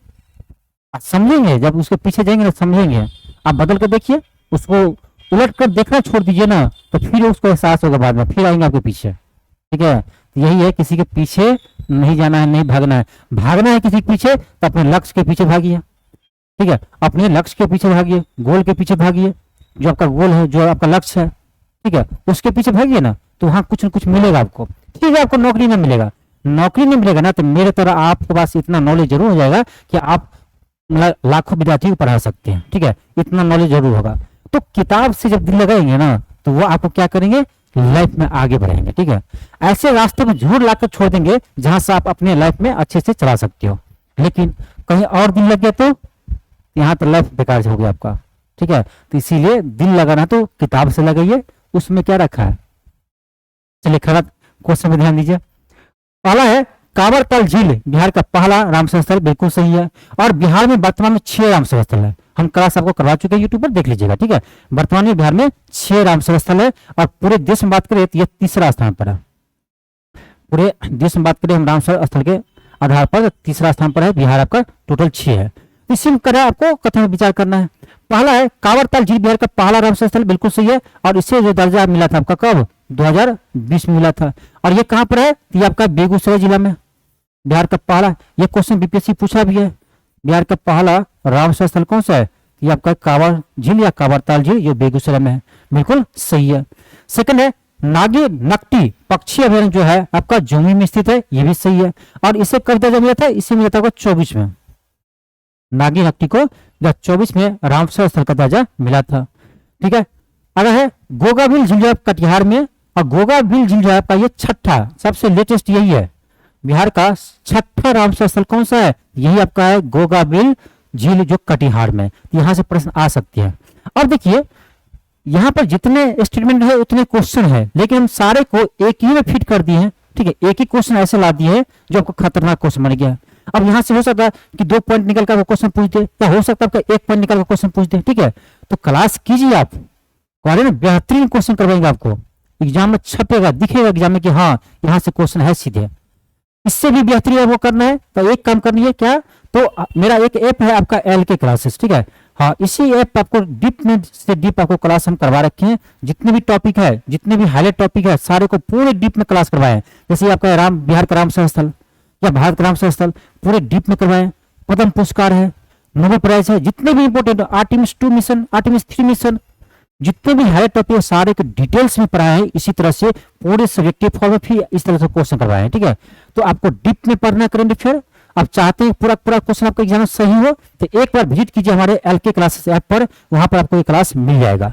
आप समझेंगे जब उसके पीछे जाएंगे ना, समझेंगे। आप बदल कर देखिए, उसको उलट कर देखना छोड़ दीजिए ना, तो फिर उसको एहसास होगा बाद में, फिर आएंगे आपके पीछे, ठीक है। तो यही है, किसी के पीछे नहीं जाना है, नहीं भागना है। भागना है किसी के पीछे तो अपने लक्ष्य के पीछे भागिए, ठीक है। अपने लक्ष्य के पीछे भागिए, गोल के पीछे भागिए, जो आपका गोल है, जो आपका लक्ष्य है, ठीक है, उसके पीछे भागिए ना, तो वहां कुछ न कुछ मिलेगा आपको। ठीक है, आपको नौकरी में मिलेगा, नौकरी नहीं मिलेगा ना, तो मेरे तरह आपके पास इतना नॉलेज जरूर हो जाएगा कि आप लाखों विद्यार्थियों को पढ़ा सकते हैं, ठीक है, इतना नॉलेज जरूर होगा। तो किताब से जब दिल लगाएंगे ना, तो वो आपको क्या करेंगे, लाइफ में आगे बढ़ेंगे, ठीक है। ऐसे रास्ते में जरूर लाकर छोड़ देंगे जहां से आप अपने लाइफ में अच्छे से चला सकते हो, लेकिन कहीं और दिल लग गया तो यहाँ तो लाइफ बेकार हो गया आपका, ठीक है। तो इसीलिए दिल लगाना तो किताब से लगाइए, उसमें क्या रखा है। चलिए खरा क्वेश्चन में ध्यान दीजिए। पहला है कांवरताल झील बिहार का पहला रामसर स्थल, बिल्कुल सही है। और बिहार में वर्तमान में 6 रामसर स्थल है, हम क्लास आपको करवा चुके हैं, यूट्यूब पर देख लीजिएगा, ठीक है। वर्तमान में बिहार में 6 रामसर स्थल है, और पूरे देश में बात करें तो यह तीसरा स्थान पर है। पूरे देश में बात करें हम रामसर स्थल के आधार पर तीसरा स्थान पर है बिहार, आपका टोटल 6 है। इसी में करें आपको कथन में विचार करना है। पहला है कांवरताल झील बिहार का पहला रामसर स्थल, बिल्कुल सही है। और इससे जो दर्जा मिला था आपका कब, 2020 में मिला था। और ये कहां पर है, ये आपका बेगूसराय जिला में, बिहार का पहला। ये क्वेश्चन बीपीएससी पूछा भी है, बिहार का पहला रामसर स्थल कौन सा है, ये आपका कांवर झील या कांवरताल झील, जो बेगूसराय में है, बिल्कुल सही है। सेकंड है नागी नकटी पक्षी अभयारण्य जो है आपका जमुई में स्थित है, ये भी सही है। और इसे कब दर्जा मिला था, इसे मिला था 24 में, नागी नकटी को 24 में रामसर स्थल का दर्जा मिला था, ठीक है। अगर है गोगाबिल झील जो कटिहार में, और गोगाबिल झील जो है आपका ये छठा, सबसे लेटेस्ट यही है, बिहार का छठा रामसर स्थल कौन सा है, यही आपका है गोगाबिल झील जो कटिहार में। यहां से प्रश्न आ सकते हैं। और देखिए यहाँ पर जितने स्टेटमेंट है उतने क्वेश्चन है, लेकिन हम सारे को एक ही में फिट कर दिए हैं, ठीक है। एक ही क्वेश्चन ऐसे ला दिए हैं जो आपको खतरनाक क्वेश्चन बन गया। अब यहाँ से हो सकता है कि 2 पॉइंट निकल कर क्वेश्चन पूछ दे, या हो सकता है आपका 1 पॉइंट निकल कर क्वेश्चन पूछ दे, ठीक है। तो क्लास कीजिए आप, बेहतरीन क्वेश्चन करवाएंगे आपको, एग्जाम में छपेगा, दिखेगा एग्जाम में कि हाँ यहाँ से क्वेश्चन है सीधे। इससे भी बेहतरीन वो करना है तो एक काम करनी है क्या, तो मेरा एक ऐप है आपका LK क्लासेस, ठीक है। हाँ, इसी ऐप आपको डीप में से डीप आपको क्लास हम करवा रखे हैं। जितने भी टॉपिक है, जितने भी हाईलाइट टॉपिक है, सारे को पूरे डीप में क्लास करवाए हैं। जैसे आपका बिहार का रामसर स्थल या भारत का रामसर स्थल पूरे डीप में करवाए। पद्म पुरस्कार है, नोबेल प्राइज है, जितने भी important Artemis 2 mission, Artemis 3 mission, जितने भी हाईलाइट टॉपिक है सारे के डिटेल्स में पढ़ाए हैं। इसी तरह से पूरे सब्जेक्टिव फॉर्म में भी इस तरह से क्वेश्चन करवाए हैं, ठीक है। तो आपको डीप में पढ़ना करेंट अफेयर, आप चाहते हैं पूरा पूरा क्वेश्चन आपका एग्जाम में सही हो, तो एक बार विजिट कीजिए हमारे LK क्लासेस ऐप पर, वहां पर आपको ये क्लास मिल जाएगा।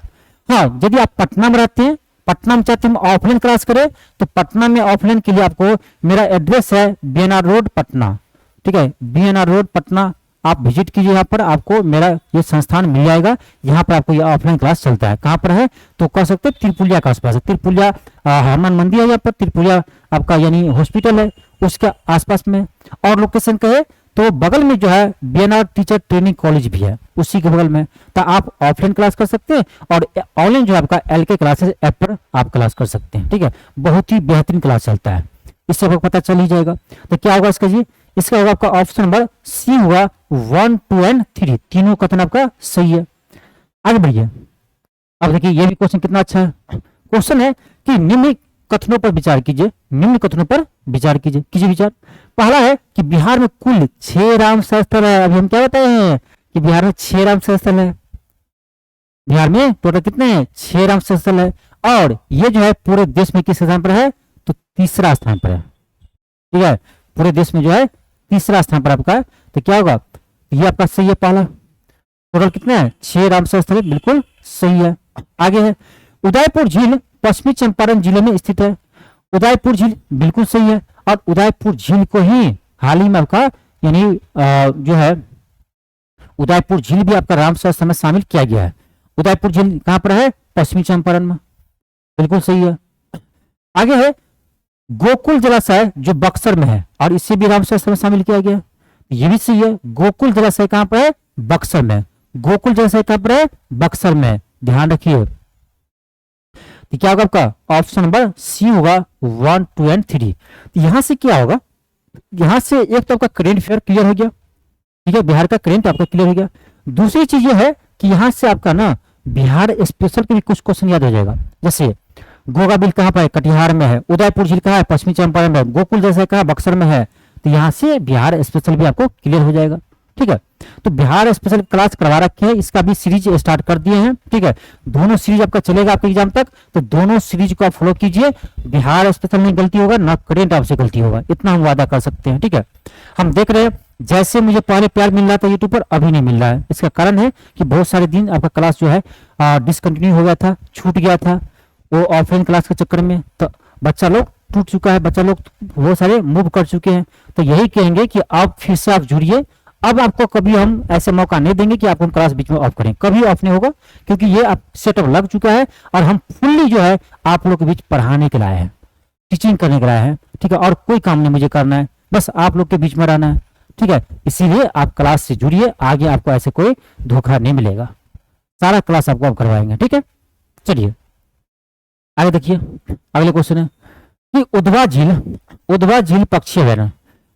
हाँ, यदि आप पटना में रहते हैं, पटना में चाहते हैं ऑफलाइन क्लास करें, तो पटना में ऑफलाइन के लिए आपको मेरा एड्रेस है BNR रोड पटना, ठीक है। BNR रोड पटना आप विजिट कीजिए, यहाँ पर आपको मेरा ये संस्थान मिल जाएगा। यहाँ पर आपको ये ऑफलाइन क्लास चलता है। कहाँ पर है, तो कह सकते हैं त्रिपुलिया के आसपास है, त्रिपुलिया हनुमान मंदिर है यहाँ पर, त्रिपुलिया आपका यानी हॉस्पिटल है उसके आसपास में। और लोकेशन का है तो बगल में जो है BNR टीचर ट्रेनिंग कॉलेज भी है, उसी के बगल में। तो आप ऑफलाइन क्लास कर सकते हैं और ऑनलाइन जो है आपका LK क्लासेस ऐप पर आप क्लास कर सकते हैं, ठीक है। बहुत ही बेहतरीन क्लास चलता है, इससे आपको पता चल ही जाएगा। तो क्या होगा इसका जी, इसका होगा आपका ऑप्शन नंबर सी होगा 1, 2 एंड 3, तीनों कथन आपका सही है। आगे बढ़िए। अब देखिए ये भी क्वेश्चन कितना अच्छा है। क्वेश्चन है कि निम्न कथनों पर विचार कीजिए, निम्न कथनों पर विचार कीजिए, कीजिए विचार। पहला है कि बिहार में कुल 6 रामसर स्थल है। अभी हम क्या बताए हैं कि बिहार में 6 रामसर स्थल है। बिहार में टोटल कितने हैं? 6 रामसर स्थल है। और ये जो है पूरे देश में किस स्थान पर है? तो तीसरा स्थान पर है। ठीक है, पूरे देश में जो है तीसरा स्थान पर आपका है। तो क्या होगा? ये आपका सही है पहला। टोटल कितने हैं? 6 रामसर स्थल, बिल्कुल सही है। आगे है उदयपुर झील पश्चिमी चंपारण जिले में स्थित है। उदयपुर झील बिल्कुल सही है। और उदयपुर झील को ही हाल ही में आपका यानी जो है उदयपुर झील भी आपका रामसर स्थल में शामिल किया गया है। उदयपुर झील कहां पर है? पश्चिमी चंपारण में, बिल्कुल सही है। आगे है गोकुल जलाशय जो बक्सर में है और इसे भी रामसर स्थल में शामिल किया गया है। ये भी सही है। गोकुल जलाशय कहां पर है? बक्सर में। गोकुल जलाशय कहां पर है? बक्सर में, ध्यान रखिए। तो क्या होगा आपका? ऑप्शन नंबर सी होगा 1, 2 एंड 3। तो यहां से क्या होगा? यहां से एक तो आपका करेंट अफेयर क्लियर हो गया, ठीक है, बिहार का करेंट आपका क्लियर हो गया। दूसरी चीज ये है कि यहां से आपका ना बिहार स्पेशल के भी कुछ क्वेश्चन याद हो जाएगा। जैसे गोगा बिल कहां पर है? कटिहार में है। उदयपुर झील कहां है? पश्चिमी चंपारण में। गोकुल जैसे कहां? बक्सर में है। तो यहां से बिहार स्पेशल भी आपको क्लियर हो जाएगा। ठीक है, तो बिहार स्पेशल क्लास करवा रखे हैं, इसका भी सीरीज स्टार्ट कर दिए हैं। ठीक है, दोनों सीरीज आपका चलेगा आपके एग्जाम तक, तो दोनों सीरीज को आप फॉलो कीजिए। बिहार स्पेशल में गलती होगा ना, करेंट आपसे गलती होगा, इतना हम वादा कर सकते हैं। ठीक है, हम देख रहे हैं जैसे मुझे पहले प्यार मिल रहा था यूट्यूब पर, अभी नहीं मिल रहा है। इसका कारण है कि बहुत सारे दिन आपका क्लास जो है डिसकंटिन्यू हो गया था, छूट गया था वो ऑफलाइन क्लास के चक्कर में। तो बच्चा लोग टूट चुका है, बच्चा लोग बहुत सारे मूव कर चुके हैं। तो यही कहेंगे कि आप फिर से आप जुड़िए। अब आपको कभी हम ऐसे मौका नहीं देंगे कि आपको हम क्लास बीच में ऑफ करें, कभी ऑफ नहीं होगा, क्योंकि ये आप सेटअप लग चुका है और हम फुल्ली जो है आप लोग के बीच पढ़ाने के लाए हैं, टीचिंग करने के लाए हैं। ठीक है, और कोई काम नहीं मुझे करना है, बस आप लोग के बीच में रहना है। ठीक है, इसीलिए आप क्लास से जुड़िए, आगे आपको ऐसे कोई धोखा नहीं मिलेगा, सारा क्लास आपको आप करवाएंगे। ठीक है, चलिए आगे देखिए। अगले क्वेश्चन है कि उधवा झील पक्षी अभ्यारण्य,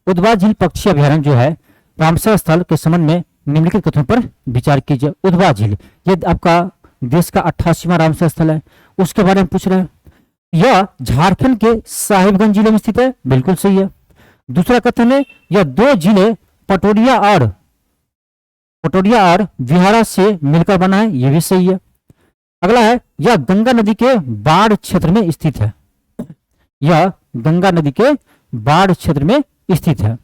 उधवा झील पक्षी अभ्यारण्य जो है रामसर स्थल के संबंध में निम्नलिखित कथनों पर विचार कीजिए। उधवा झील ये आपका देश का 88वां रामसर स्थल है, उसके बारे में पूछ रहे हैं। यह झारखंड के साहिबगंज जिले में स्थित है, बिल्कुल सही है। दूसरा कथन है यह 2 जिले पटोरिया और विहारा से मिलकर बना है, यह भी सही है। अगला है यह गंगा नदी के बाढ़ क्षेत्र में स्थित है, यह गंगा नदी के बाढ़ क्षेत्र में स्थित है।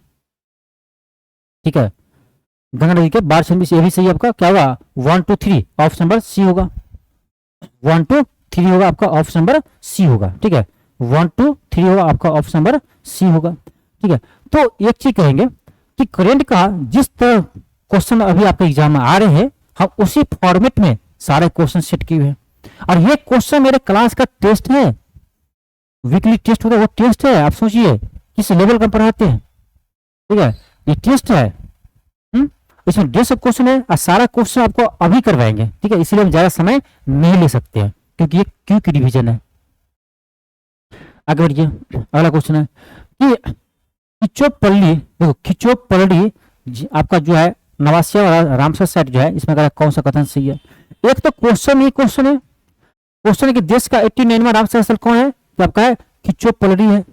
ठीक है, गंगा नदी के बाढ़ क्षेत्र में, यह भी सही है आपका। क्या होगा? 1, 2, 3, ऑप्शन नंबर सी होगा। 1, 2, 3 होगा आपका, ऑप्शन नंबर सी होगा। ठीक है, 1, 2, 3 होगा आपका, ऑप्शन नंबर सी होगा। ठीक है, तो एक चीज कहेंगे कि करेंट का जिस तरह क्वेश्चन अभी आपके एग्जाम में आ रहे हैं, हम उसी फॉर्मेट में सारे क्वेश्चन सेट किए हैं। और ये क्वेश्चन मेरे क्लास का टेस्ट है, वीकली टेस्ट होता है, वो टेस्ट है। आप सोचिए किस लेवल का पढ़ाते हैं। ठीक है, ये टेस्ट है, इसमें 150 क्वेश्चन है और सारा क्वेश्चन आपको अभी करवाएंगे। ठीक है, इसलिए हम ज्यादा समय नहीं ले सकते हैं, क्योंकि ये क्यू की डिवीजन है। आगे बढ़िए। अगला क्वेश्चन है कि खिचोपल्ली, देखो खिचोपल्ली आपका जो है नवासिया वाला रामसर साइट जो है, इसमें कौन सा कथन सही है? एक तो क्वेश्चन ही क्वेश्चन है, क्वेश्चन है कि देश का 89वां रामसर स्थल कौन है? तो आपका है खिचोपल्ली है।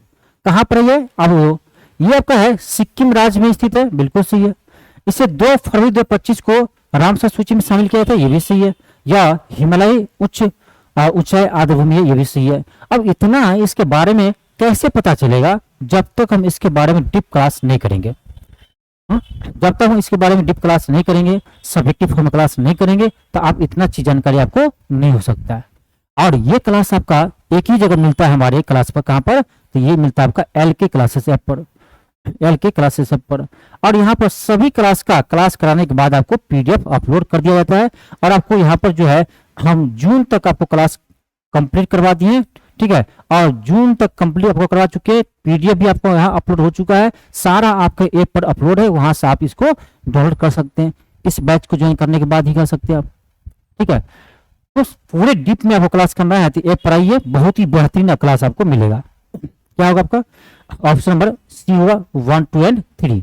कहां पर है? अब ये आपका है सिक्किम राज्य में स्थित है, बिल्कुल सही है। इसे 2 फरवरी 2025 को रामसर सूची में शामिल किया था, ये भी सही है। या हिमालयी ऊंचाई आर्द्रभूमि है, ये भी सही है। अब इतना इसके बारे में कैसे पता चलेगा जब तक हम इसके बारे में डीप क्लास नहीं करेंगे। जब तक हम इसके बारे में डीप क्लास नहीं करेंगे, सब्जेक्टिव फॉर्म क्लास नहीं करेंगे, तो आप इतना चीज जानकारी आपको नहीं हो सकता है। और ये क्लास आपका एक ही जगह मिलता है हमारे क्लास पर, कहां पर? तो ये मिलता है आपका LK क्लासेस ऐप पर, LK क्लासेस ऐप पर। और यहाँ पर सभी क्लास कराने के बाद आपको PDF अपलोड कर दिया जाता है। और आपको यहाँ पर जो है हम जून तक आपको क्लास कंप्लीट करवा दिए। ठीक है, और जून तक कंप्लीट आपको करवा चुके हैं। PDF भी आपको यहाँ अपलोड हो चुका है, सारा आपके ऐप पर अपलोड है, वहां से आप इसको डाउनलोड कर सकते हैं। इस बैच को ज्वाइन करने के बाद ही कर सकते हैं आप। ठीक है, तो पूरे डीप में आपको क्लास करना है तो ऐप पर आइए, बहुत ही बेहतरीन क्लास आपको मिलेगा। क्या होगा आपका? ऑप्शन नंबर सी होगा 1, 2 एंड 3।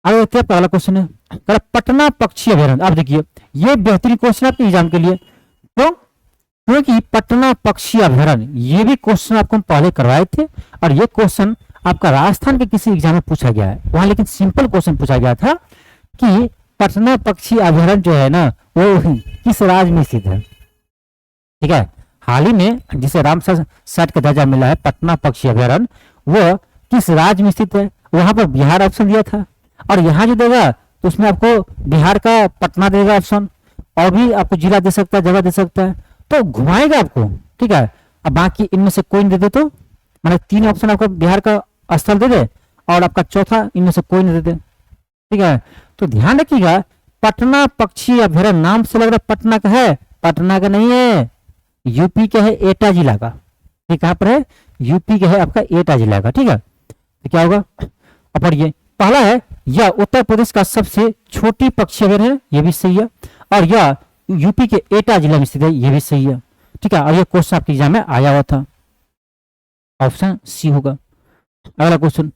आगे देखते हैं, पहला क्वेश्चन है पटना पक्षी अभयारण्य। आप देखिए ये बेहतरीन क्वेश्चन आपके एग्जाम के लिए, क्यों? क्योंकि पटना पक्षी अभयारण्य ये भी क्वेश्चन आपको हम पहले करवाए थे, और ये क्वेश्चन आपका राजस्थान के किसी एग्जाम में पूछा गया है वहां, लेकिन सिंपल क्वेश्चन पूछा गया था कि पटना पक्षी अभयारण्य जो है ना वो किस राज्य में स्थित है। ठीक है, हाल ही में जिसे रामसर साइट का दर्जा मिला है पटना पक्षी अभयारण्य, वो किस राज्य में स्थित है। वहां पर बिहार ऑप्शन दिया था, और यहाँ जो देगा तो उसमें आपको बिहार का पटना देगा ऑप्शन, और भी आपको जिला दे सकता है, जगह दे सकता है, तो घुमाएगा आपको। ठीक है, अब बाकी इनमें से कोई नहीं दे दे तो मैंने 3 ऑप्शन आपको बिहार का स्थल दे दे, और आपका चौथा इनमें से कोई नहीं दे दे। ठीक है, तो ध्यान रखिएगा पटना पक्षी अभयारण्य नाम से लग रहा है पटना का है, पटना का नहीं है, यूपी के है एटा जिला का। ठीक, कहां पर है? यूपी के है आपका एटा जिला का। ठीक है, तो क्या होगा? अब पढ़िए, पहला है यह उत्तर प्रदेश का सबसे छोटी पक्षी अभयारण्य है, यह भी सही है, और यह यूपी के एटा जिला में स्थित है, यह भी सही है। ठीक है, और यह क्वेश्चन आपके एग्जाम में आया हुआ था, ऑप्शन सी होगा। अगला क्वेश्चन,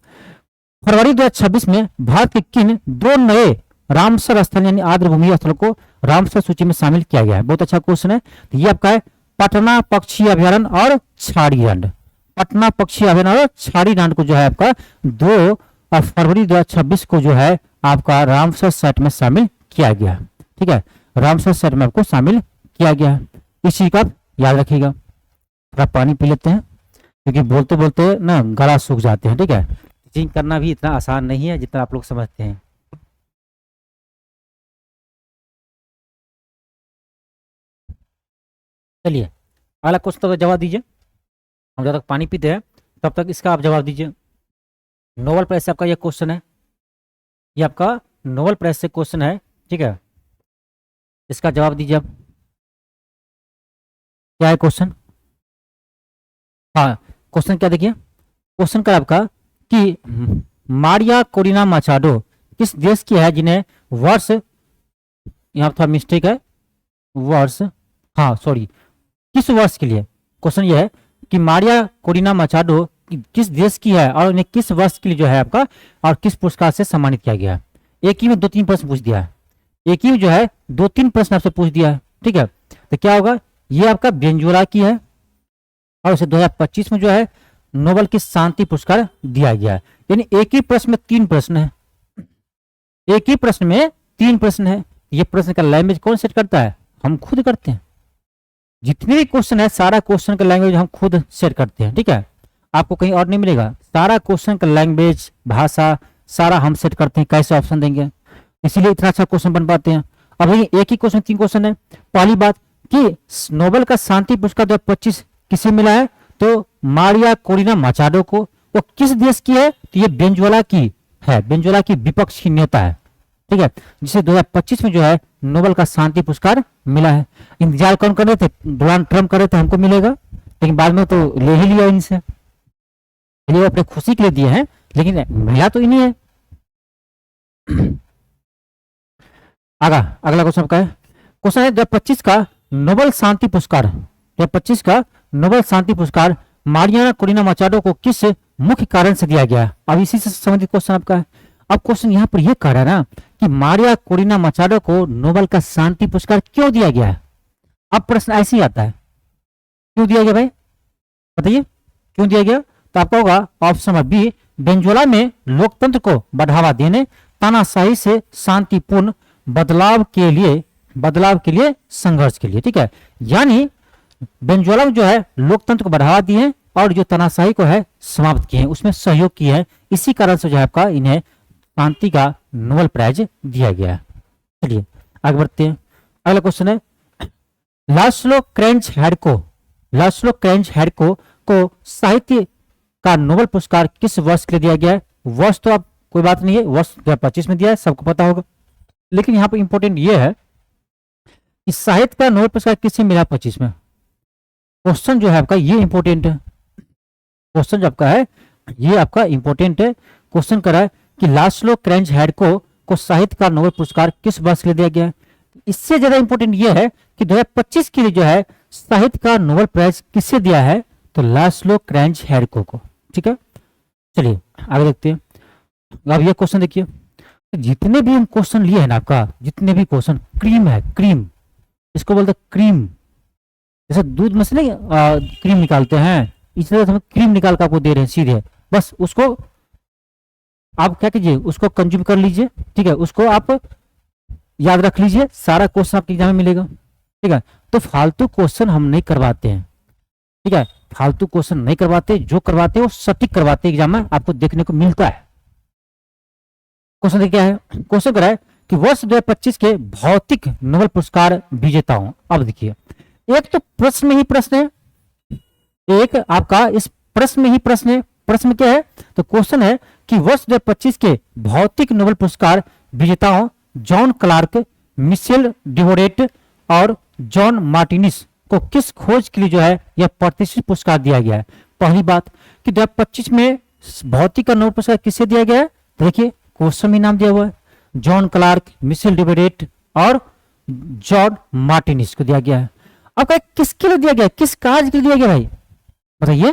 फरवरी 2026 में भारत के किन 2 नए रामसर स्थल यानी आर्द्रभूमि स्थल को रामसर सूची में शामिल किया गया है? बहुत अच्छा क्वेश्चन है। तो ये आपका है पटना पक्षी अभयारण्य और छाड़ी रंड। पटना पक्षी अभयारण्य और छाड़ी रंड को जो है आपका 2 फरवरी 2026 को जो है आपका रामसर साइट में शामिल किया गया। ठीक है, रामसर साइट में आपको शामिल किया गया। इस चीज का आप याद रखिएगा। थोड़ा पानी पी लेते हैं क्योंकि बोलते बोलते ना गला सूख जाते हैं। ठीक है, टीचिंग करना भी इतना आसान नहीं है जितना आप लोग समझते हैं। चलिए अगला क्वेश्चन तक जवाब दीजिए। हम जब तक पानी पीते हैं तब तक इसका आप जवाब दीजिए। नोबेल प्राइज से आपका यह क्वेश्चन है, ये आपका नोबेल प्राइज से क्वेश्चन है। ठीक है, इसका जवाब दीजिए आप। क्या है क्वेश्चन? हाँ, क्वेश्चन क्या देखिए, क्वेश्चन का आपका कि मारिया कोरिना माचाडो किस देश की है जिन्हें वर्ष, यहाँ थोड़ा मिस्टेक है, वर्ष, हाँ सॉरी, किस वर्ष के लिए। क्वेश्चन ये है कि मारिया कोरिना माचाडो किस देश की है और उन्हें किस वर्ष के लिए जो है आपका और किस पुरस्कार से सम्मानित किया गया है। एक ही में 2-3 प्रश्न पूछ दिया है, एक ही में जो है 2-3 प्रश्न आपसे पूछ दिया है। ठीक है, तो क्या होगा, ये आपका वेनेजुएला की है और उसे 2025 में जो है नोबेल की शांति पुरस्कार दिया गया है। यानी एक ही प्रश्न में 3 प्रश्न है, एक ही प्रश्न में 3 प्रश्न है। ये प्रश्न का लैंग्वेज कौन सेट करता है? हम खुद करते हैं। जितने भी क्वेश्चन है सारा क्वेश्चन का लैंग्वेज हम खुद सेट करते हैं। ठीक है, आपको कहीं और नहीं मिलेगा। सारा क्वेश्चन का लैंग्वेज, भाषा सारा हम सेट करते हैं, कैसे ऑप्शन देंगे, इसीलिए इतना अच्छा क्वेश्चन बन पाते हैं। अब एक ही क्वेश्चन 3 क्वेश्चन है। पहली बात कि नोबेल का शांति पुरस्कार 2025 किसे मिला है? तो मारिया कोरिना माचाडो को। वो किस देश की है? तो ये वेनेजुएला की है, वेनेजुएला की विपक्ष की नेता है। ठीक है, जिसे 2025 में जो है नोबेल का शांति पुरस्कार मिला है। इंतजार कौन कर रहे थे? डोनाल्ड ट्रम्प कर रहे थे हमको मिलेगा, लेकिन बाद में तो ले ही लिया इनसे। वो अपने खुशी के लिए दिए हैं, लेकिन मिला तो इन्हीं है। अगला क्वेश्चन आपका है, क्वेश्चन है 2025 का नोबेल शांति पुरस्कार, 2025 का नोबेल शांति पुरस्कार मारियाना कोरिना माचाडो को किस मुख्य कारण से दिया गया? अब इसी से संबंधित क्वेश्चन आपका है। अब क्वेश्चन यहाँ पर यह कह रहा है ना कि मारिया कोरिना माचाडो को नोबेल का शांति पुरस्कार क्यों दिया गया है? अब प्रश्न ऐसे ही आता है, क्यों दिया गया भाई बताइए, क्यों दिया गया? तो आपका होगा ऑप्शन नंबर बी, वेनेजुएला में लोकतंत्र को बढ़ावा देने, तानाशाही से शांतिपूर्ण बदलाव के लिए संघर्ष के लिए। ठीक है, यानी वेनेजुएला में जो है लोकतंत्र को बढ़ावा दिए और जो तानाशाही को है समाप्त किए हैं, उसमें सहयोग किए हैं। इसी कारण से जो है आपका इन्हें शांति का नोबेल प्राइज दिया गया है। चलिए आगे बढ़ते हैं। अगला क्वेश्चन है, लास्लो क्रेंच हैडको को साहित्य का नोबेल पुरस्कार किस वर्ष के लिए दिया गया है? वर्ष तो अब कोई बात नहीं है, वर्ष 2025 में दिया है, सबको पता होगा। लेकिन यहाँ पर इंपॉर्टेंट ये है कि साहित्य का नोबेल पुरस्कार किससे मिला 25 में? क्वेश्चन जो है आपका ये इंपॉर्टेंट है, क्वेश्चन जो आपका है ये आपका इंपॉर्टेंट है। क्वेश्चन कर रहा है कि लास्लो क्रेंच हैडको को साहित्य का नोबेल पुरस्कार किस वर्ष के लिए दिया गया है? इससे ज्यादा इंपॉर्टेंट ये है कि 2025 के लिए जो है साहित्य का नोबेल प्राइज किससे दिया है? तो लास्लो क्रेंच हैडको को। ठीक है, चलिए आगे देखते हैं। अब ये क्वेश्चन देखिए, जितने भी हम क्वेश्चन लिए हैं ना आपका, जितने भी क्वेश्चन, क्रीम है, क्रीम, इसको बोलते हैं क्रीम। जैसे दूध में से नहीं क्रीम निकालते हैं, इस तरह से हम क्रीम निकाल कर आपको दे रहे हैं सीधे। बस उसको आप क्या कीजिए, उसको कंज्यूम कर लीजिए, ठीक है, उसको आप याद रख लीजिए, सारा क्वेश्चन आपके एग्जाम में मिलेगा, ठीक है। तो फालतू क्वेश्चन हम नहीं करवाते हैं, ठीक है, फालतू क्वेश्चन नहीं करवाते, जो करवाते हैं वो सटीक करवाते हैं, एग्जाम में आपको देखने को मिलता है। क्वेश्चन क्या है, क्वेश्चन क्या है कि वर्ष 2025 के भौतिक नोबेल पुरस्कार विजेताओं। अब देखिए, एक तो प्रश्न में ही प्रश्न है, एक आपका इस प्रश्न में ही प्रश्न है। प्रश्न क्या है, तो क्वेश्चन है कि वर्ष 2025 के भौतिक नोबेल पुरस्कार विजेताओं जॉन क्लार्क, मिशेल डिवोरेट और जॉन मार्टिनिस को किस खोज के लिए जो है यह प्रतिष्ठित पुरस्कार दिया गया है। पहली बात कि 2025 में भौतिक का नोबेल पुरस्कार किसे दिया गया है, देखिए क्वेश्चन में नाम दिया हुआ है, जॉन क्लार्क, मिशेल डिवोरेट और जॉन मार्टिनिस को दिया गया है। अब किसके लिए दिया गया, किस कार्य के लिए दिया गया भाई, बताइए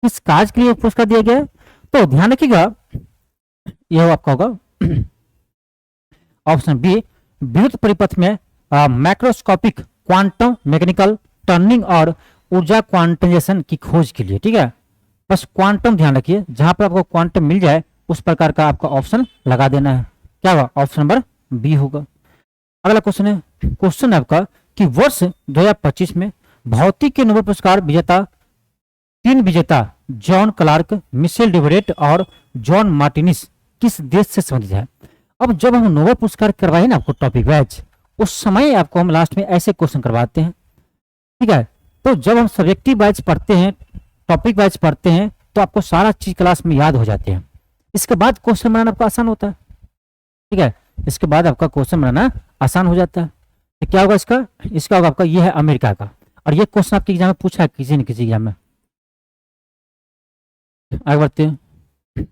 किस कार्य के लिए पुरस्कार दिया गया है। तो ध्यान रखिएगा, यह आपका होगा ऑप्शन बी, विद्युत परिपथ में मैक्रोस्कोपिक क्वांटम मैकेनिकल टर्निंग और ऊर्जा क्वांटाइजेशन की खोज के लिए, ठीक है। बस क्वांटम ध्यान रखिए, जहां पर आपको क्वांटम मिल जाए उस प्रकार का आपका ऑप्शन लगा देना है। क्या होगा, ऑप्शन नंबर बी होगा। अगला क्वेश्चन है, क्वेश्चन है आपका कि वर्ष 2025 में भौतिक के नोबेल पुरस्कार विजेता, तीन विजेता जॉन क्लार्क, मिशेल डिवरेट और जॉन मार्टिनिस किस देश से संबंधित है। अब जब हम नोबेल पुरस्कार करवाए ना आपको टॉपिक वाइज, उस समय आपको हम लास्ट में ऐसे क्वेश्चन करवाते हैं, ठीक है। तो जब हम सब्जेक्टिव वाइज पढ़ते हैं, टॉपिक वाइज पढ़ते हैं, तो आपको सारा चीज क्लास में याद हो जाते हैं। इसके बाद क्वेश्चन बनाना आपको आसान होता है, ठीक है, इसके बाद आपका क्वेश्चन बनाना आसान हो जाता है। तो क्या होगा इसका, इसका होगा आपका, यह है अमेरिका का, और ये क्वेश्चन आपके एग्जाम में पूछा है किसी न किसी एग्जाम में। आगे बढ़ते हैं।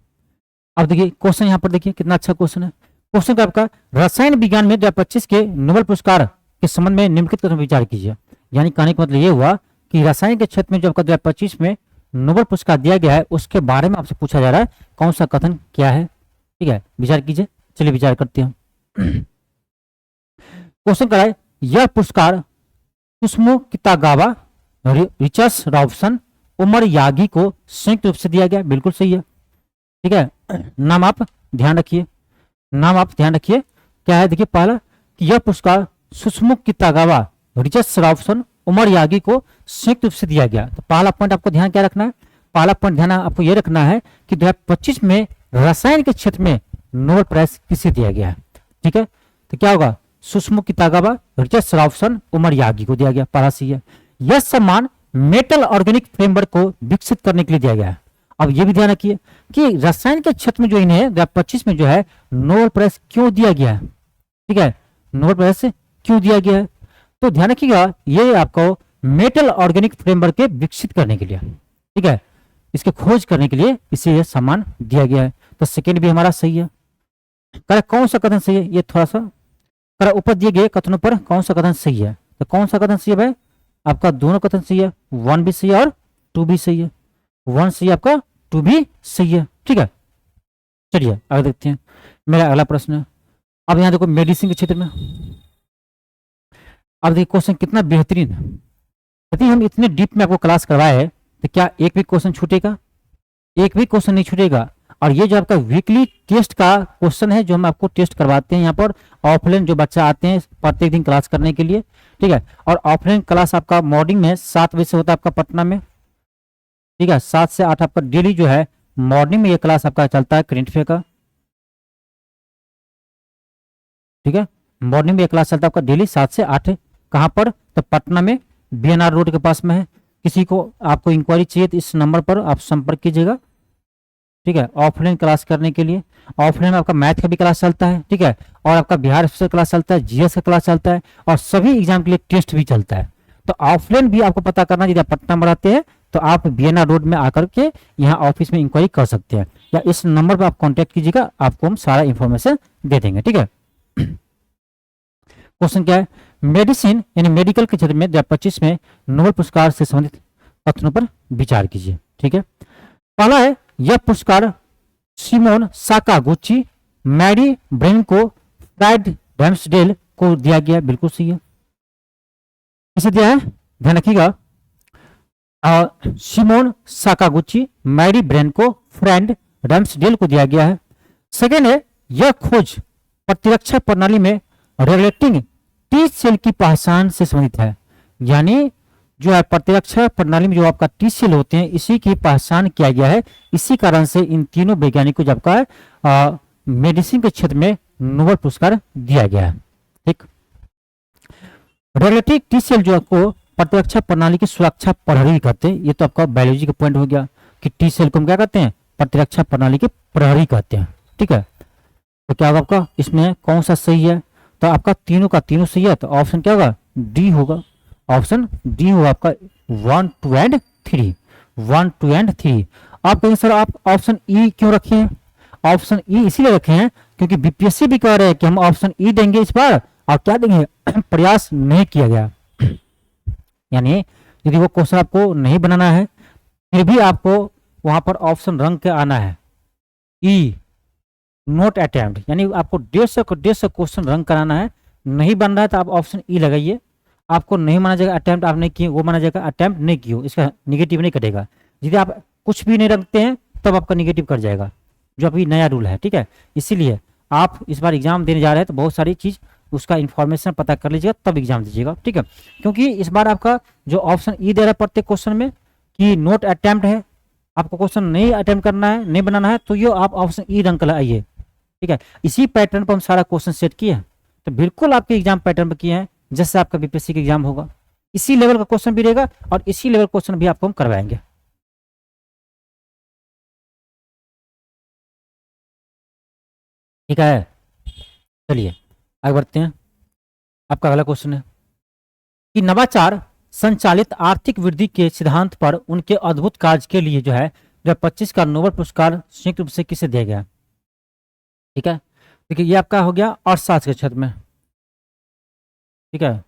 अब देखिए क्वेश्चन यहाँ पर देखिए कितना अच्छा क्वेश्चन है। क्वेश्चन का आपका, रसायन विज्ञान में 2025 के नोबेल पुरस्कार के संबंध में निम्नलिखित कथन विचार कीजिए। यानी कहने का मतलब ये हुआ कि रसायन के क्षेत्र में जो आपका 2025 में नोबेल पुरस्कार दिया गया है, उसके बारे में आपसे पूछा जा रहा है, कौन सा कथन क्या है, ठीक है, विचार कीजिए। चलिए विचार करते हैं। क्वेश्चन का है, यह पुरस्कार Susumu Kitagawa, Richard Robson, Omar Yaghi को संयुक्त रूप से दिया गया। बिल्कुल सही है, ठीक है। नाम आप ध्यान रखिए, नाम आप ध्यान रखिए, क्या है देखिए, पहला कि यह पुरस्कार Susumu Kitagawa, Richard Robson, Omar Yaghi को संयुक्त रूप से दिया गया। तो पहला पॉइंट आपको ध्यान क्या रखना है, पहला पॉइंट ध्यान आपको यह रखना है कि 2025 में रसायन के क्षेत्र में नोबेल प्राइज किसे दिया गया है, ठीक है। तो क्या होगा, Susumu Kitagawa, Richard Robson, Omar Yaghi को दिया गया, पहला सही है। यह सम्मान मेटल ऑर्गेनिक फ्रेमवर्क को विकसित करने के लिए दिया गया है। अब यह भी ध्यान रखिए कि रसायन के क्षेत्र में जो इन्हें 2025 में जो है नोबेल प्राइज क्यों दिया गया है, ठीक है, नोबेल प्राइज क्यों दिया गया है। तो ध्यान रखिएगा, ये आपको मेटल ऑर्गेनिक फ्रेमवर्क के विकसित करने के लिए, ठीक है, इसके खोज करने के लिए इसे यह सम्मान दिया गया है। तो सेकेंड भी हमारा सही है। कौन सा कथन सही है, ये थोड़ा सा ऊपर दिए गए कथनों पर कौन सा कथन सही है। तो कौन सा कथन सही है भाई, आपका दोनों कथन सही है, 1 भी सही है और 2 भी सही है। 1 सही है आपका, 2 भी सही है, ठीक है। चलिए आगे देखते हैं, मेरा अगला प्रश्न है। अब यहाँ देखो मेडिसिन के क्षेत्र में, अब देखिए क्वेश्चन कितना बेहतरीन है। यदि हम इतने डीप में आपको क्लास करवाए है, तो क्या एक भी क्वेश्चन छूटेगा, एक भी क्वेश्चन नहीं छूटेगा। और ये जो आपका वीकली टेस्ट का क्वेश्चन है, जो हम आपको टेस्ट करवाते हैं यहाँ पर ऑफलाइन, जो बच्चा आते हैं प्रत्येक दिन क्लास करने के लिए, ठीक है। और ऑफलाइन क्लास आपका मॉर्निंग में 7 बजे से होता है आपका पटना में, ठीक है, 7 से 8 आपका डेली जो है मॉर्निंग में ये क्लास आपका चलता है करेंट अफेयर का, ठीक है। मॉर्निंग में ये क्लास चलता है आपका डेली 7 से 8। कहाँ पर, तो पटना में BNR रोड के पास में है। किसी को आपको इंक्वायरी चाहिए तो इस नंबर पर आप संपर्क कीजिएगा, ठीक है। ऑफलाइन क्लास करने के लिए, ऑफलाइन में आपका मैथ का भी क्लास चलता है, ठीक है, और आपका बिहार स्पेशल क्लास चलता है, GS का क्लास चलता है, और सभी एग्जाम के लिए टेस्ट भी चलता है। तो ऑफलाइन भी आपको पता करना, यदि आप पटना में रहते हैं तो आप BNR रोड में आकर के यहाँ ऑफिस में इंक्वायरी कर सकते हैं, या इस नंबर पर आप कॉन्टेक्ट कीजिएगा, आपको हम सारा इंफॉर्मेशन दे देंगे, ठीक है। क्वेश्चन क्या है, मेडिसिन यानी मेडिकल के क्षेत्र में 2025 में नोबेल पुरस्कार से संबंधित कथनों पर विचार कीजिए, ठीक है। पहला है, यह पुरस्कार सिमोन साकागुची, मैरी ब्रेन को फ्राइड रैम्सडेल को दिया गया, बिल्कुल सही है। किसे दिया है, ध्यान रखिएगा, सिमोन साकागुची, मैरी ब्रेन को फ्राइड रैम्सडेल को दिया गया है। सेकेंड है, यह खोज प्रतिरक्षा प्रणाली में रेगुलेटिंग टी सेल की पहचान से संबंधित है, यानी जो है प्रतिरक्षा प्रणाली में जो आपका टी सेल होते हैं इसी की पहचान किया गया है। इसी कारण से इन तीनों वैज्ञानिकों को जब का मेडिसिन के क्षेत्र में नोबेल पुरस्कार दिया गया है। ठीक, रेगुलेटरी टी सेल जो आपको प्रतिरक्षा प्रणाली की सुरक्षा प्रहरी कहते हैं। ये तो आपका बायोलॉजी का पॉइंट हो गया कि टी सेल को हम क्या कहते हैं, प्रतिरक्षा प्रणाली के प्रहरी कहते हैं। ठीक है, तो क्या होगा आपका इसमें कौन सा सही है, तो आपका तीनों का तीनों सही है, तो ऑप्शन क्या होगा, डी होगा। ऑप्शन डी होगा आपका 1, 2 एंड 3, 1, 2 एंड 3। आप कहेंगे सर आप ऑप्शन ई क्यों रखे हैं, ऑप्शन ई इसीलिए रखे हैं क्योंकि बीपीएससी भी कह रहे हैं कि हम ऑप्शन ई देंगे इस बार, और क्या देंगे प्रयास नहीं किया गया। यानी यदि वो क्वेश्चन आपको नहीं बनाना है फिर भी आपको वहां पर ऑप्शन रंग के आना है, ई नोट अटेम्प्ट, यानी आपको 150 क्वेश्चन रंग कराना है। नहीं बन रहा है तो आप ऑप्शन ई लगाइए, आपको नहीं माना जाएगा अटेम्प्ट आपने किए, वो माना जाएगा अटेम्प्ट नहीं किए, इसका निगेटिव नहीं कटेगा। यदि आप कुछ भी नहीं रखते हैं तब आपका निगेटिव कट जाएगा, जो अभी नया रूल है। ठीक है, इसीलिए आप इस बार एग्जाम देने जा रहे हैं तो बहुत सारी चीज उसका इन्फॉर्मेशन पता कर लीजिएगा तब एग्जाम दीजिएगा। ठीक है, क्योंकि इस बार आपका जो ऑप्शन ई दे रहा है प्रत्येक क्वेश्चन में कि नोट अटेम्प्ट है, आपको क्वेश्चन नहीं अटेम्प्ट करना है, नहीं बनाना है, तो ये आप ऑप्शन ई रंग लगाइए। ठीक है, इसी पैटर्न पर हम सारा क्वेश्चन सेट किए हैं, तो बिल्कुल आपके एग्जाम पैटर्न पर किए हैं जैसे आपका बीपीएससी का एग्जाम होगा, इसी लेवल का क्वेश्चन भी रहेगा और इसी लेवल क्वेश्चन भी आपको हम करवाएंगे। ठीक है, चलिए आगे बढ़ते हैं। आपका अगला क्वेश्चन है कि नवाचार संचालित आर्थिक वृद्धि के सिद्धांत पर उनके अद्भुत कार्य के लिए जो है 2025 का नोबेल पुरस्कार संयुक्त रूप से किसे दिया गया। ठीक है, देखिए ये आपका हो गया अर्थशास्त्र के क्षेत्र में। ठीक है,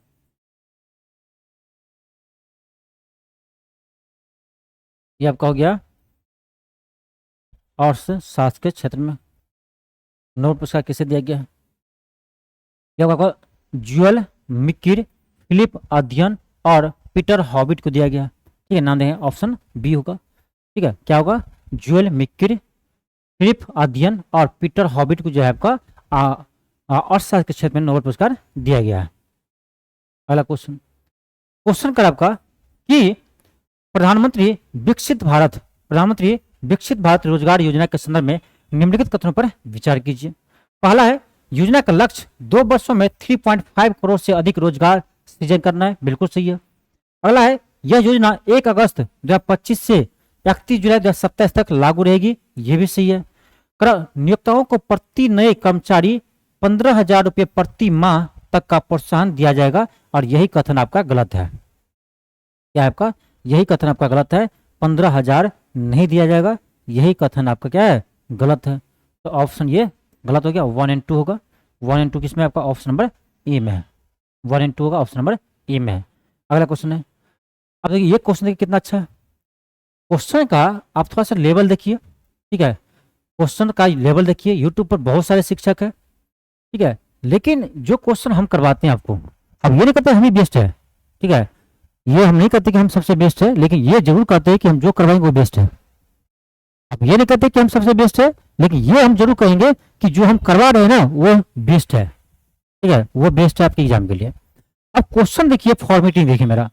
ये आपका हो गया अर्थशास्त्र के क्षेत्र में नोबेल पुरस्कार किसे दिया गया। यह आपका ज्यूअल मिकिर, फिलिप अध्ययन और पीटर हॉबिट को दिया गया। ठीक है, नाम देंगे ऑप्शन बी होगा। ठीक है, क्या होगा, ज्यूअल मिकिर, फिलिप अध्ययन और पीटर हॉबिट को जो है आपका अर्थशास्त्र के क्षेत्र में नोबेल पुरस्कार दिया गया है। अगला क्वेश्चन, क्वेश्चन कर आपका कि प्रधानमंत्री विकसित भारत रोजगार योजना के संदर्भ में निम्नलिखित कथनों पर विचार कीजिए। पहला है, योजना का लक्ष्य 2 वर्षों में 3.5 करोड़ से अधिक रोजगार सृजन करना है, बिल्कुल सही है। अगला है, यह योजना 1 अगस्त 2025 से 31 जुलाई 2027 तक लागू रहेगी, यह भी सही है। नियोक्ताओं को प्रति नए कर्मचारी 15,000 रुपये प्रति माह तक का प्रोत्साहन दिया जाएगा, और यही कथन आपका गलत है। क्या है आपका, यही कथन आपका गलत है, 15,000 नहीं दिया जाएगा, यही कथन आपका क्या है, गलत है। तो ऑप्शन ये गलत हो गया, 1 और 2 होगा। 1 और 2 किसमें आपका ऑप्शन नंबर ए में है, 1 और 2 होगा, ऑप्शन नंबर ए में है। अगला क्वेश्चन है, अब देखिए ये क्वेश्चन देखिए कितना अच्छा है। क्वेश्चन का आप थोड़ा सा लेवल देखिए। ठीक है, क्वेश्चन का लेवल देखिए, यूट्यूब पर बहुत सारे शिक्षक है। ठीक है, लेकिन जो क्वेश्चन हम करवाते हैं आपको, अब ये नहीं कहते हम ही बेस्ट है। ठीक है, ये हम नहीं कहते कि हम सबसे बेस्ट है, लेकिन ये जरूर कहते हैं कि हम जो करवाएंगे वो बेस्ट है। अब ये नहीं कहते कि हम सबसे बेस्ट है, लेकिन ये हम जरूर कहेंगे कि जो हम करवा रहे हैं ना वो बेस्ट है। ठीक है, वो बेस्ट है आपके एग्जाम के लिए। अब क्वेश्चन देखिए, फॉर्मेटिंग देखिए मेरा,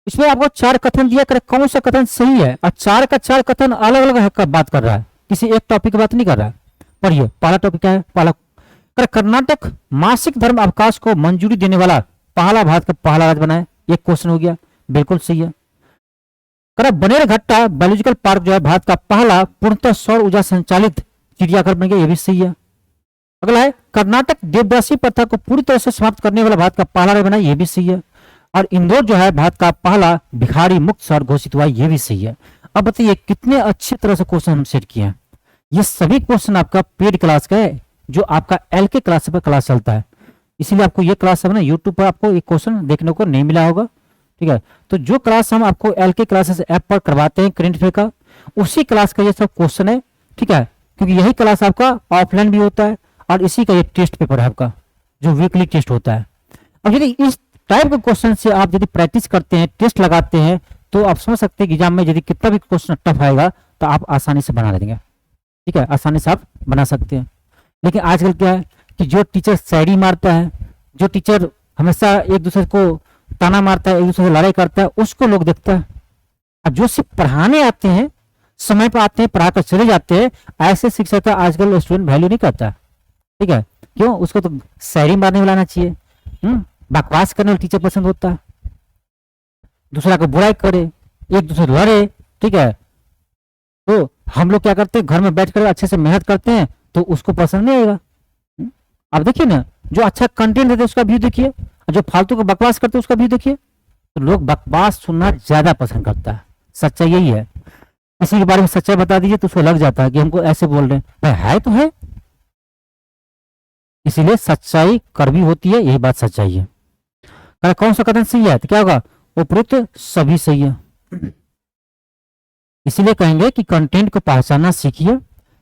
इसमें आपको 4 कथन दिया कर, कौन सा कथन सही है, और 4 का 4 कथन अलग अलग बात कर रहा है, किसी एक टॉपिक की बात नहीं कर रहा है। पढ़िए, पहला टॉपिक क्या है, पहला, कर्नाटक मासिक धर्म अवकाश को मंजूरी देने वाला पहला भारत का पहला राज्य बना है, एक क्वेश्चन हो गया, बिल्कुल सही है। बनेरघट्टा बायोलॉजिकल पार्क जो है भारत का पहला पूर्णतः सौर ऊर्जा संचालित चिड़ियाघर बन गया, यह भी सही है। अगला है, कर्नाटक देवदासी प्रथा को पूरी तरह से समाप्त करने वाला भारत का पहला राज्य बना, यह भी सही है। और इंदौर जो है भारत का पहला भिखारी मुक्त शहर घोषित हुआ, यह भी सही है। अब बताइए कितने अच्छी तरह से क्वेश्चन हम सेट किए हैं। ये सभी क्वेश्चन आपका पेड क्लास का है, जो आपका एलके क्लास पर क्लास चलता है, इसीलिए आपको ये क्लास है ना यूट्यूब पर आपको एक क्वेश्चन देखने को नहीं मिला होगा। ठीक है, तो जो क्लास हम आपको एलके क्लासेस ऐप पर करवाते हैं करेंट अफेयर का, उसी क्लास का ये सब क्वेश्चन है। ठीक है, क्योंकि यही क्लास आपका ऑफलाइन भी होता है और इसी का ये टेस्ट पेपर है आपका, जो वीकली टेस्ट होता है। अब यदि इस टाइप के क्वेश्चन से आप यदि प्रैक्टिस करते हैं, टेस्ट लगाते हैं, तो आप समझ सकते हैं कि एग्जाम में यदि कितना भी क्वेश्चन टफ आएगा तो आप आसानी से बना लेंगे। ठीक है, आसानी से आप बना सकते हैं। लेकिन आजकल क्या है कि जो टीचर शायरी मारता है, जो टीचर हमेशा एक दूसरे को ताना मारता है, एक दूसरे से लड़ाई करता है, उसको लोग देखता है। अब जो सिर्फ पढ़ाने आते हैं, समय पर आते हैं, पढ़ाकर चले जाते हैं, ऐसे शिक्षक का आजकल स्टूडेंट वैल्यू नहीं करता। ठीक है, क्यों? उसको तो शायरी मारने में लाना चाहिए। बकवास करने वाला टीचर पसंद होता है, दूसरा को बुराई करे, एक दूसरे लड़े। ठीक है, तो हम लोग क्या करते हैं, घर में बैठ कर अच्छे से मेहनत करते हैं, तो उसको पसंद नहीं आएगा। अब देखिए ना, जो अच्छा कंटेंट देते उसका व्यू देखिए, जो फालतू को बकवास करते उसका व्यू देखिए। तो लोग बकवास सुनना ज्यादा पसंद करता है। सच्चाई यही है। किसी के बारे में सच्चाई बता दीजिए तो उसको लग जाता है कि हमको ऐसे बोल रहे हैं, भाई है तो है। इसीलिए सच्चाई कड़वी होती है, यही बात सच्चाई है। कौन सा कथन सही है? तो क्या होगा? उपरोक्त सभी सही है। इसीलिए कहेंगे कि कंटेंट को पहचानना सीखिए।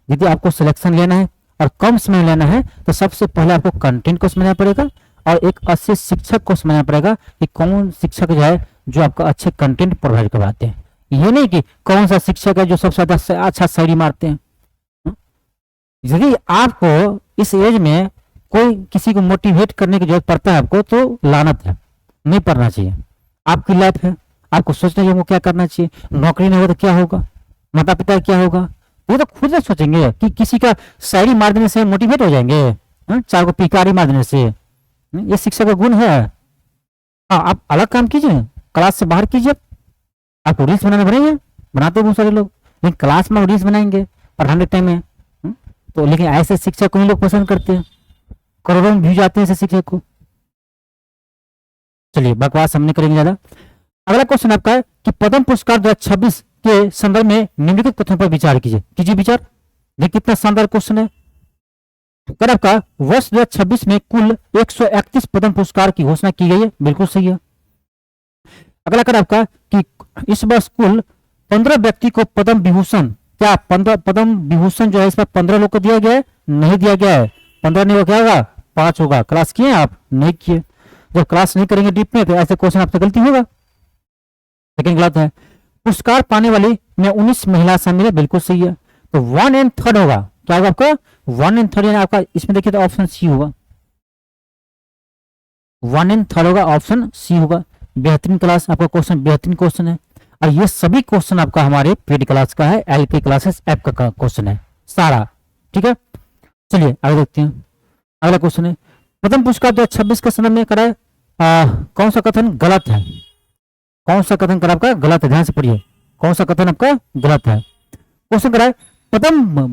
यदि आपको सिलेक्शन लेना है और कम समय लेना है तो सबसे पहले आपको कंटेंट को समझना पड़ेगा और एक अच्छे शिक्षक को समझना पड़ेगा कि कौन शिक्षक जो है जो आपका अच्छे कंटेंट प्रोवाइड करवाते हैं। ये नहीं कि कौन सा शिक्षक है जो सबसे ज्यादा अच्छा शायरी मारते हैं। यदि आपको इस एज में कोई किसी को मोटिवेट करने की जरूरत पड़ता है आपको, तो लानत है, नहीं पढ़ना चाहिए। आपकी लाइफ है, आपको सोचना चाहिए क्या करना चाहिए। नौकरी नहीं हो तो क्या होगा, माता पिता क्या होगा, वो तो खुद सोचेंगे कि किसी का शायरी मार देने से मोटिवेट हो जाएंगे, चार को पिकारी मार देने से। ये शिक्षा का गुण है। हाँ, आप अलग काम कीजिए, क्लास से बाहर कीजिए। आपको रील्स बनाने बनेंगे, बनाते बहुत सारे लोग, लेकिन क्लास में रील्स बनाएंगे पढ़ाने टाइम में। तो लेकिन ऐसे शिक्षक को ही लोग पसंद करते हैं, करोड़ों में व्यू जाते हैं ऐसे शिक्षक को। चलिए, बकवास हमने करेंगे ज्यादा। अगला क्वेश्चन आपका है कि पद्म पुरस्कार 2026 के संदर्भ में निम्नलिखित कथनों पर विचार कीजिए विचार। देखिए कितना शानदार क्वेश्चन है। कर आपका वर्ष 2026 में कुल 131 पद्म पुरस्कार की घोषणा की गई है, बिल्कुल सही है। अगला कर आपका कि इस वर्ष कुल 15 व्यक्ति को पद्म विभूषण, क्या 15 पद्म विभूषण जो है इस पर 15 लोग को दिया गया है? नहीं दिया गया है। 15 नहीं हो, क्या होगा? 5 होगा। क्लास किए आप? नहीं किए। जब क्लास नहीं करेंगे डीप में तो ऐसे क्वेश्चन आपसे गलती होगा, लेकिन गलत है। पुरस्कार पाने वाली में 19 महिला शामिल है, बिल्कुल सही है। तो 1 एंड 3 होगा, क्या होगा आपका? 1 एंड 3 आपका इसमें देखिए तो ऑप्शन सी होगा। 1 एंड 3 होगा, ऑप्शन सी होगा। बेहतरीन क्लास, आपका क्वेश्चन बेहतरीन क्वेश्चन है। और ये सभी क्वेश्चन आपका हमारे पेड क्लास का है, एलपी क्लासेस ऐप का क्वेश्चन है सारा। ठीक है, चलिए आगे देखते हैं। अगला क्वेश्चन है पद्म पुरस्कार 2026 के संदर्भ में कराए कौन सा कथन गलत है? कौन सा कथन करा आपका गलत है? ध्यान से पढ़िए, कौन सा कथन आपका गलत है। क्वेश्चन कराए पद्म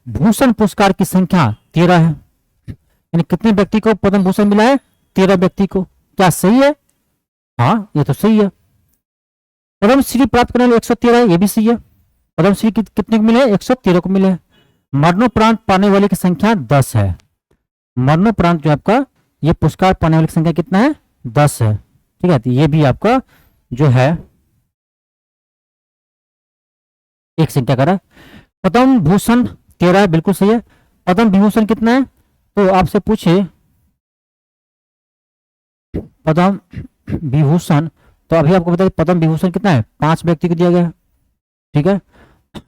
भूषण पुरस्कार की संख्या 13 है, यानी कितने व्यक्ति को पद्म भूषण मिला है? 13 व्यक्ति को। क्या सही है? हाँ, ये तो सही है। पद्मश्री प्राप्त करने वाले 113 है, ये भी सही है। पद्मश्री कितने को मिले? 113 को मिले। मरणोपरांत पाने वाले की संख्या 10 है। मरणोपरांत जो आपका ये पुरस्कार पाने वाले की संख्या कितना है? 10 है। ठीक है, तो ये भी आपका जो है एक संख्या करा। पद्म भूषण 13 है, बिल्कुल सही है। पद्म विभूषण कितना है? तो आपसे पूछे पद्म विभूषण, तो अभी आपको बताइए पद्म विभूषण कितना है? 5 व्यक्ति को दिया गया है। ठीक है,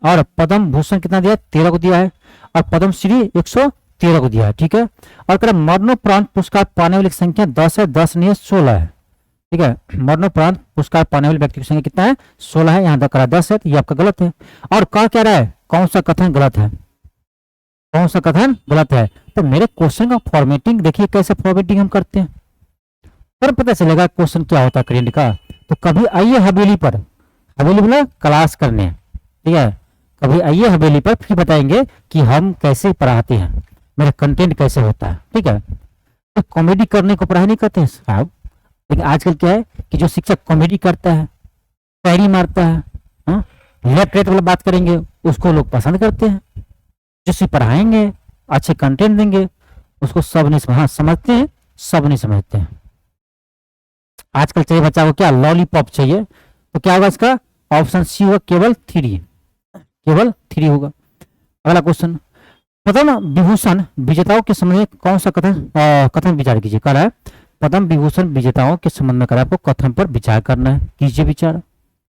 और पद्म भूषण कितना दिया है? 13 को दिया है। और पद्मश्री 113 को दिया है। ठीक है, और कह मरणोपरांत पुरस्कार पाने वाली संख्या 10 है, 10 नहीं है 16 है। ठीक है, मरणोपरांत पुरस्कार पाने वाले व्यक्ति की संख्या कितना है? 16 है। यहाँ तक 10 है, तो ये आपका गलत है। और कहा क्या रहा है? कौन सा कथन गलत है? कौन सा कथन गलत है? तो मेरे क्वेश्चन का फॉर्मेटिंग देखिए, कैसे फॉर्मेटिंग हम करते हैं, पर पता चलेगा क्वेश्चन क्या होता है करेंट का। तो कभी आइए हवेली पर, हवेली बोला क्लास करने। ठीक है, कभी आइए हवेली पर, फिर बताएंगे कि हम कैसे पढ़ाते हैं, मेरा कंटेंट कैसे होता है। ठीक है, तो कॉमेडी करने को पढ़ाई नहीं करते हैं साहब, लेकिन आजकल क्या है कि जो शिक्षक कॉमेडी करता है, शायरी मारता है, लेफ्ट राइट वाला बात करेंगे, उसको लोग पसंद करते हैं। जो सिर्फ पढ़ाएंगे, अच्छे कंटेंट देंगे, उसको सब नहीं समझते हैं, सब नहीं समझते हैं। आजकल चाहिए बच्चा को क्या? लॉलीपॉप चाहिए। तो क्या होगा इसका? ऑप्शन सी होगा, केवल 3, केवल 3 होगा। अगला क्वेश्चन, पद्म विभूषण विजेताओं के संबंध में कौन सा कथन विचार कीजिए। कर है पद्म विभूषण विजेताओं के संबंध में कर आपको कथन पर विचार करना है। कीजिए विचार,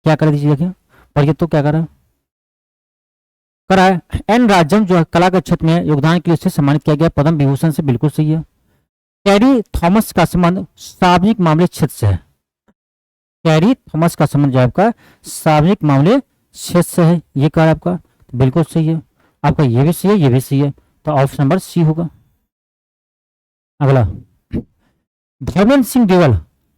क्या कर दीजिए, देखिए पढ़िए तो क्या करा है एन राज्यम जो है कला के क्षेत्र में योगदान के लिए उसे सम्मानित किया गया पद्म विभूषण से, बिल्कुल सही है। कैरी थॉमस का संबंध सार्वजनिक मामले क्षेत्र से है। कैरी थॉमस का संबंध जो है आपका सार्वजनिक मामले क्षेत्र से है, ये कहा आपका बिल्कुल सही है। आपका ये भी सही है, ये भी सही है, तो ऑप्शन नंबर सी होगा। अगला धर्मेंद्र सिंह देवल,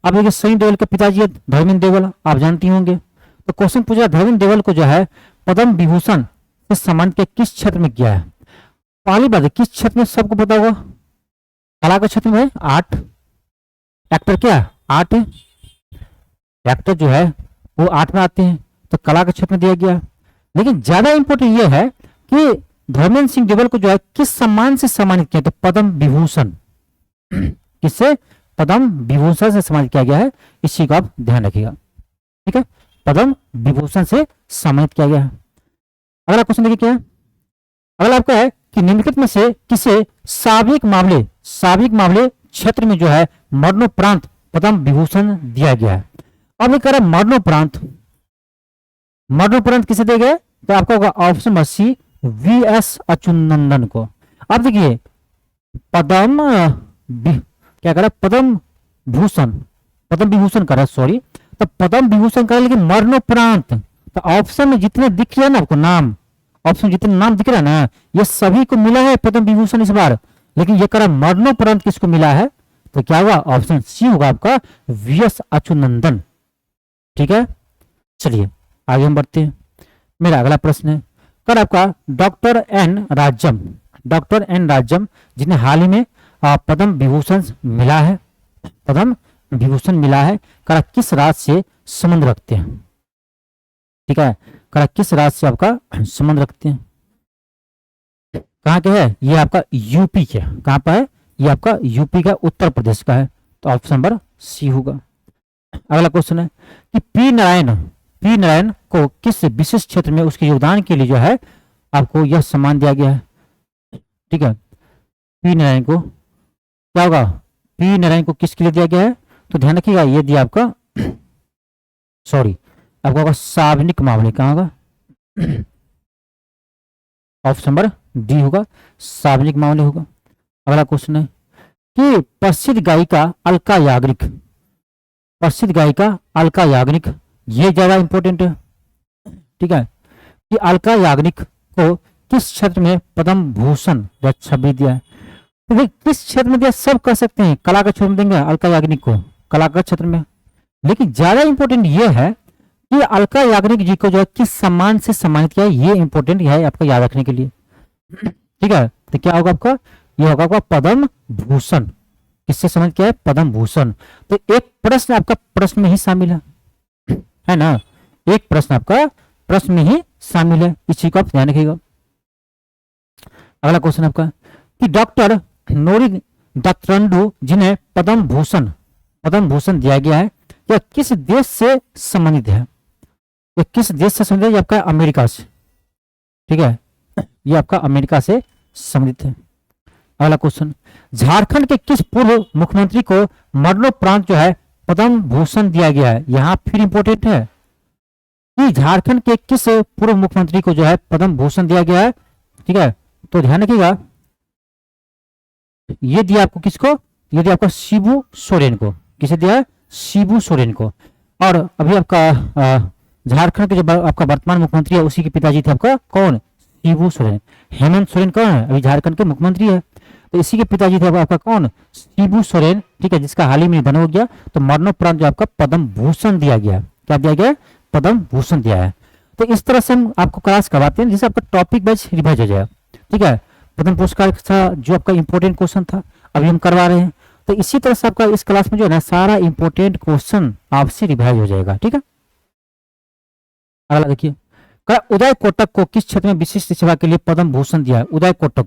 आप देखिए सनी देवल के पिताजी है धर्मेंद्र देवल, आप जानती होंगे। तो क्वेश्चन पूछा धर्मेंद्र देवल को जो है पद्म विभूषण से सम्मानित किया किस क्षेत्र में किया है। पहली बात है किस क्षेत्र में, सबको पता होगा कला के क्षेत्र में। आर्ट, एक्टर क्या आर्ट है, एक्टर जो है वो आर्ट में आते हैं, तो कला के क्षेत्र में दिया गया। लेकिन ज्यादा इंपॉर्टेंट ये है कि धर्मेंद्र सिंह देवल को जो है किस सम्मान से सम्मानित किया, तो पद्म विभूषण, किससे, पद्म विभूषण से सम्मानित किया गया है, इसी का आप ध्यान रखिएगा, ठीक है। पद्म विभूषण से सम्मानित किया गया है। अगला क्वेश्चन देखिए क्या है। अगला आपका है कि निम्नलिखित में से किसे सार्वजनिक मामले क्षेत्र में जो है मरणोपरांत पद्म विभूषण दिया गया है। अब ये कह रहा है मरणोपरांत किसे दिया गया, तो आपका होगा ऑप्शन नंबर सी वीएस अच्युतनंदन को। अब देखिए क्या कर रहा है पद्म विभूषण कर रहा है, सॉरी, तो पद्म विभूषण कर रहा है, लेकिन मरणोपरांत, तो ऑप्शन में जितने दिख रहे हैं ना आपको नाम, ऑप्शन जितने नाम दिख रहा है ना, ये सभी को मिला है पद्म विभूषण इस बार, लेकिन ये करा मरणोपरांत किसको मिला है, तो क्या होगा ऑप्शन सी होगा आपका वीएस अच्युतनंदन, ठीक है। चलिए आगे हम बढ़ते हैं। मेरा अगला प्रश्न है कर आपका डॉक्टर एन राज्यम जिन्हें हाल ही में पद्म विभूषण मिला है, करा किस राज्य से संबंध रखते हैं, ठीक है, करा किस राज्य से आपका संबंध रखते हैं, कहाँ के है, ये आपका यूपी के, कहाँ पर है, ये आपका यूपी का उत्तर प्रदेश का है, तो ऑप्शन नंबर सी होगा। अगला क्वेश्चन है कि पी नारायण को किस विशेष क्षेत्र में उसके योगदान के लिए जो है आपको यह सम्मान दिया गया है, ठीक है। पी नारायण को क्या होगा, पी नारायण को किसके लिए दिया गया है, तो ध्यान रखिएगा ये दिया आपका आपका होगा सार्वजनिक मामले, कहाँ होगा, ऑप्शन नंबर डी होगा, सार्वजनिक मामले होगा। अगला क्वेश्चन है कि प्रसिद्ध गायिका अलका याग्निक, ये ज्यादा इंपॉर्टेंट है, ठीक है, कि अलका याग्निक को किस क्षेत्र में पद्म भूषण या छवि दिया है, तो भाई किस क्षेत्र में दिया सब कह सकते हैं, कला का क्षेत्र में देंगे अलका याग्निक को, कला का क्षेत्र में, लेकिन ज्यादा इंपॉर्टेंट ये है कि अलका याग्निक जी को जो है किस सम्मान से सम्मानित किया है, ये इंपॉर्टेंट है आपका याद रखने के लिए, ठीक है। तो क्या होगा आपका, ये होगा आपका पद्म भूषण, किससे सम्मानित किया है, पद्म भूषण। तो एक प्रश्न आपका प्रश्न में ही शामिल है ना, एक प्रश्न आपका प्रश्न में ही शामिल है, इस चीज को आप ध्यान रखिएगा। अगला क्वेश्चन आपका कि डॉक्टर नोरी दत्तरंडू जिन्हें पद्म भूषण दिया गया है, यह किस देश से संबंधित है, ये किस देश से संबंधित है, ये आपका अमेरिका से, ठीक है, ये आपका अमेरिका से संबंधित है। अगला क्वेश्चन झारखंड के किस पूर्व मुख्यमंत्री को मरणोपरांत जो है पद्म भूषण दिया गया है, यहां फिर इंपॉर्टेंट है कि झारखंड के किस पूर्व मुख्यमंत्री को जो है पद्म भूषण दिया गया है, ठीक है, तो ध्यान रखिएगा ये दिया आपको किसको, ये दिया आपको शिबू सोरेन को, किसे दिया है, शिबू सोरेन को। और अभी आपका झारखंड के जो आपका वर्तमान मुख्यमंत्री है उसी के पिताजी थे आपका कौन, शिबू सोरेन, हेमंत सोरेन कौन है अभी झारखंड के मुख्यमंत्री है, तो इसी के पिताजी थे आपका कौन, शिबू सोरेन, ठीक है, जिसका हाल ही में निधन हो गया, तो मरणोपरांत जो आपका पद्म भूषण दिया गया, क्या दिया गया, पद्म भूषण दिया है। तो इस तरह से हम आपको क्लास करवाते हैं जिससे आपका टॉपिक वाइज रिवाइज हो जाए, ठीक है। पद्म पुरस्कार का जो आपका इंपॉर्टेंट क्वेश्चन था अभी हम करवा रहे हैं, तो इसी तरह से आपका इस क्लास में जो है ना सारा इंपॉर्टेंट क्वेश्चन आपसे रिवाइज हो जाएगा, ठीक है। अगला देखिए उदय कोटक को किस क्षेत्र में विशिष्ट सेवा के लिए पद्म भूषण दिया है, उदय कोटक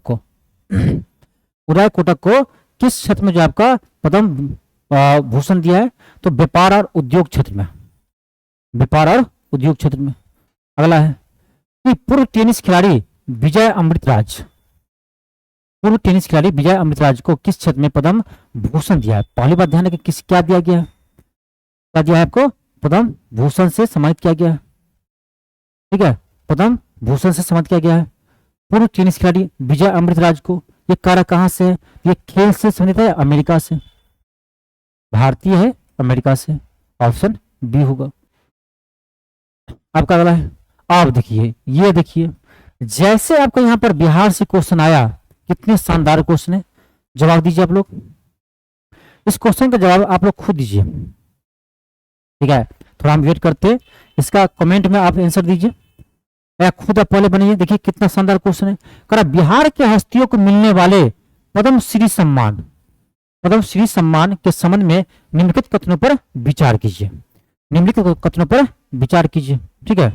को किस क्षेत्र में जो आपका पद्म भूषण दिया है, तो व्यापार और उद्योग क्षेत्र में। अगला है कि पूर्व टेनिस खिलाड़ी विजय अमृतराज पूर्व टेनिस खिलाड़ी विजय अमृतराज को किस क्षेत्र में पद्म भूषण दिया है? पहली बात ध्यान रखिए, किस क्या दिया गया है? क्या दिया है आपको? पद्म भूषण से सम्मानित किया गया है। ठीक है, पद्म भूषण से सम्मानित किया गया है पूर्व टेनिस खिलाड़ी विजय अमृतराज को। ये कार्य कहां से है? ये खेल से संबंधित है, अमेरिका से। भारतीय है, अमेरिका से। ऑप्शन बी होगा आपका अगला है। आप देखिए, ये देखिए, जैसे आपको यहां पर बिहार से क्वेश्चन आया, कितने शानदार क्वेश्चन है। जवाब दीजिए आप लोग, इस क्वेश्चन का जवाब आप लोग खुद दीजिए। ठीक है, थोड़ा हम वेट करते हैं, इसका कमेंट में आप आंसर दीजिए या खुद आप पहले बनाइए। देखिए कितना शानदार क्वेश्चन है। करा बिहार के हस्तियों को मिलने वाले पद्मश्री सम्मान, पद्मश्री सम्मान के संबंध में निम्नलिखित कथनों पर विचार कीजिए। निम्नलिखित कथनों पर विचार कीजिए। ठीक है,